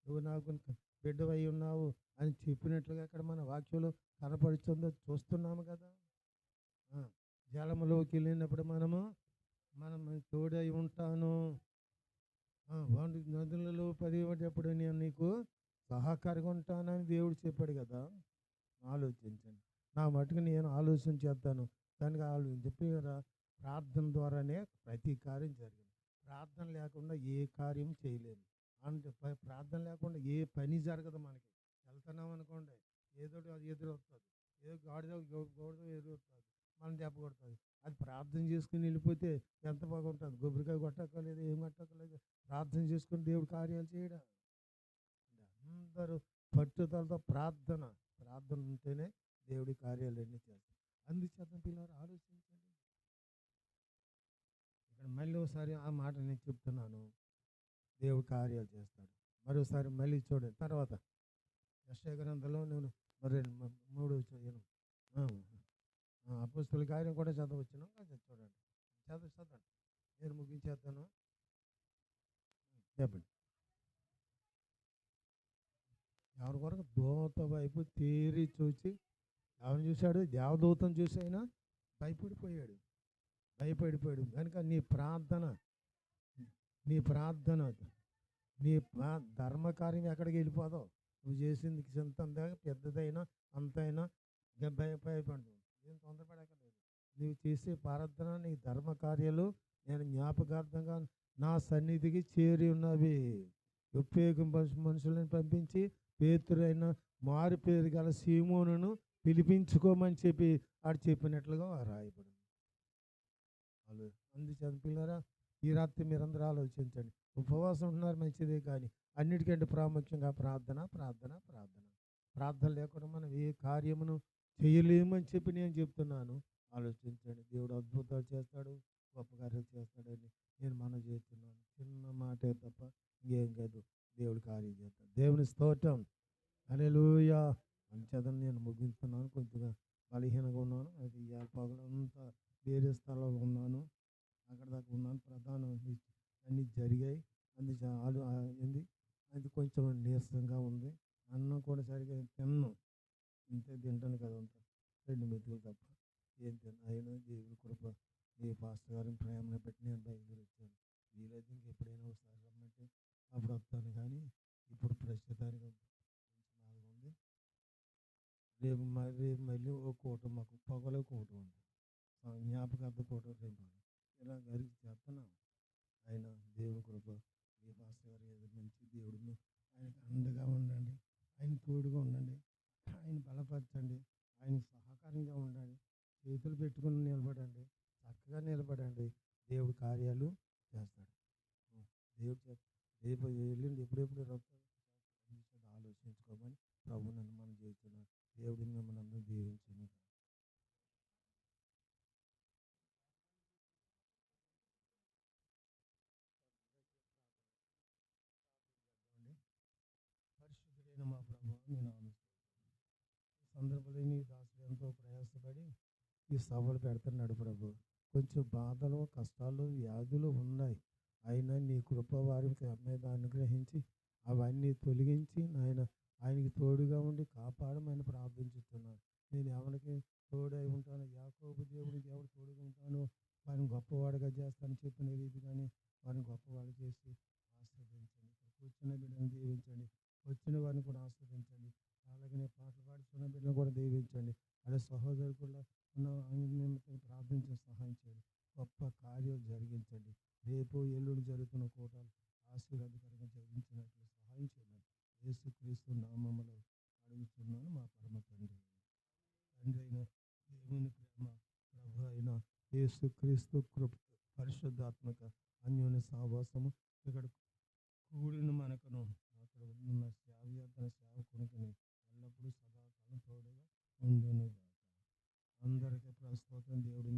నువ్వు నాకు బిడ్డవై ఉన్నావు అని చెప్పినట్లుగా అక్కడ మన వాక్యంలో కనపడుతుందో చూస్తున్నాము కదా. జలములోకి వెళ్ళినప్పుడు మనం తోడై ఉంటాను, నదులలో పడినప్పుడు నేను నీకు సహకారిగా ఉంటానని దేవుడు చెప్పాడు కదా. ఆలోచించండి. నా మటుకు నేను ఆలోచన చేస్తాను కనుక చెప్పి కదా, ప్రార్థన ద్వారానే ప్రతి కార్యం జరిగింది. ప్రార్థన లేకుండా ఏ కార్యం చేయలేము. అంటే ప్రార్థన లేకుండా ఏ పని జరగదు. మనకి వెళ్తున్నాం అనుకోండి, ఏదో అది ఎదురవుతుంది, ఏదో గోడ ఎదురవుతుంది, మనం దెబ్బ కొడుతుంది. అది ప్రార్థన చేసుకుని వెళ్ళిపోతే ఎంత బాగుంటుంది. కొబ్బరికాయ కొట్టక్కర్లేదు, ఏం కొట్టక్కర్లేదు, ప్రార్థన చేసుకుని దేవుడు కార్యాలు చేయడం. అందరూ పట్టుదలతో ప్రార్థన ఉంటేనే దేవుడి కార్యాలు ఎన్ని చేస్తాం. అందుచేత పిల్లలు ఆలోచించండి. ఇక్కడ మళ్ళీ ఒకసారి ఆ మాట నేను చెప్తున్నాను, దేవుడు కార్యాలు చేస్తాడు. మరోసారి మళ్ళీ చూడండి. తర్వాత యెషయా గ్రంథంలో నేను 3 అపోస్తలుల కార్యం కూడా చదవచ్చును. చూడండి, చదవండి, నేను ముగించేస్తాను. చెప్పండి. ఎవరి కొరకు? దూత వైపు తేరి చూసి ఎవరిని చూశాడు? దేవదూతను చూసి అయినా భయపడిపోయాడు. కనుక నీ ప్రార్థన నీ ధర్మకార్యం ఎక్కడికి వెళ్ళిపోదో, నువ్వు చేసింది చిన్న పెద్దదైనా అంతైనా భయపడు, ఏం తొందరపడక్కర్లేదు. నువ్వు చేసే ప్రార్థన, నీ ధర్మ కార్యాలు నేను జ్ఞాపకార్థంగా నా సన్నిధికి చేరి ఉన్నవి. ఉపయోగం మనుషులను పంపించి పేతురైన మారు పేరు గల సీమోనును పిలిపించుకోమని చెప్పి ఆడు చెప్పినట్లుగా రాయబడింది. అందుచేత పిల్లరా, ఈ రాత్రి మీరందరూ ఆలోచించండి. ఉపవాసం ఉంటున్నారు మంచిదే, కానీ అన్నిటికంటే ప్రాముఖ్యంగా ప్రార్థన లేకుండా మనం ఏ కార్యమును చేయలేమని చెప్పి నేను చెప్తున్నాను. ఆలోచించండి. దేవుడు అద్భుతాలు చేస్తాడు, గొప్ప కార్యాలు చేస్తాడని నేను మనం చేస్తున్నాను. చిన్న మాటే తప్ప ఇంకేం కాదు, దేవుడు కార్యం చేస్తాడు. దేవుని స్తోత్రం. హల్లెలూయా. అంచేతను నేను ముగిస్తున్నాను. కొద్దిగా బలహీనంగా ఉన్నాను. అది పగలంతా వేరే స్థలంలో ఉన్నాను, అక్కడ దాకా ఉన్నాను. ప్రధానం అన్నీ జరిగాయి. ఏంది అది కొంచెం నీరసంగా ఉంది. అన్నం కూడా సరిగా తిన్నాను, ఇంతే తింటాను కదా, అంతా 2 మెతుకులు తప్ప ఏం తిన్నాను. అయినా దేవుని కృప, ఈ పాస్టర్ గారిని ప్రేమను పెట్టి నేను బయలుదేరి వచ్చాను. వీలైతే ఇంకెప్పుడైనా ఒకసారి రమ్మంటే అప్పుడు వస్తాను, కానీ ఇప్పుడు ప్రస్తుతానికి కొంచెం ఉంది. రేపు మళ్ళీ ఒక కోట, మాకు పొగలో కోట ఉంది, జ్ఞాపకార్థ కోట రేపు. ఇలా గారికి చేస్తున్నాను. ఆయన దేవుని కృప, ఈ పాస్టర్ గారు ఏదో మంచి దేవుడిని, ఆయనకు అండగా ఉండండి, ఆయన తోడుగా ఉండండి, ఆయన బలపరచండి, ఆయన సహకారంగా ఉండండి. చేతులు పెట్టుకుని నిలబడండి, చక్కగా నిలబడండి. దేవుడు కార్యాలు చేస్తాడు. దేవుడు రేపు వెళ్ళింది ఎప్పుడెప్పుడు ఆలోచించుకోమని ప్రభు నన్ను మనం చేస్తున్నాం. దేవుడిని మిమ్మల్ని అందరూ దీవించండి. పరిశుద్ధుడైన మా ప్రభు, మీ నామం సందర్భంలో నీ దాసు ఎంతో ప్రయాసపడి ఈ సభలు పెడుతున్నాడు ప్రభు. కొంచెం బాధలు, కష్టాలు, వ్యాధులు ఉన్నాయి. అయినా నీ కృప వారి మీద అనుగ్రహించి అవన్నీ తొలగించి నాయన ఆయనకి తోడుగా ఉండి కాపాడమని ప్రార్థించుతున్నాను. నేను ఎవరికి తోడై ఉంటాను, యాకోబు దేవుడికి ఎవరు తోడుగా ఉంటానో వారిని గొప్పవాడుగా చేస్తానని చెప్పిన రీతిగానే వారిని గొప్పవాడు చేసి ఆస్వాదించండి. కూర్చున్న బిడ్డను దీవించండి, వచ్చిన వారిని కూడా ఆస్వాదించండి. అలాగనే పాటలు పాడుతున్న బిడ్డను కూడా దీవించండి. అదే సహోదరుల ఉన్న నిమిత్తం ప్రార్థించి సహాయం చేయండి. గొప్ప కార్యాలు జరిగించండి. రేపు ఎల్లుండి జరుగుతున్న కూటాలు ఆశీర్వాదకరంగా జరిగించినట్లు సహాయం చేయండి. యేసుక్రీస్తు నామములో అడుగుతున్నాను మా పరమ తండ్రి. తండ్రి అయిన దేవుని ప్రేమ, ప్రభు అయిన యేసుక్రీస్తు కృప, పరిశుద్ధాత్మక అన్యోన్య సహవాసము ఇక్కడ కూడిన మనకును అక్కడ ఉన్న సేవకునికి ఎల్లప్పుడూ సదాకాలం తోడుగా ఉండును గాక. అందరికీ ప్రస్తుతం దేవుడి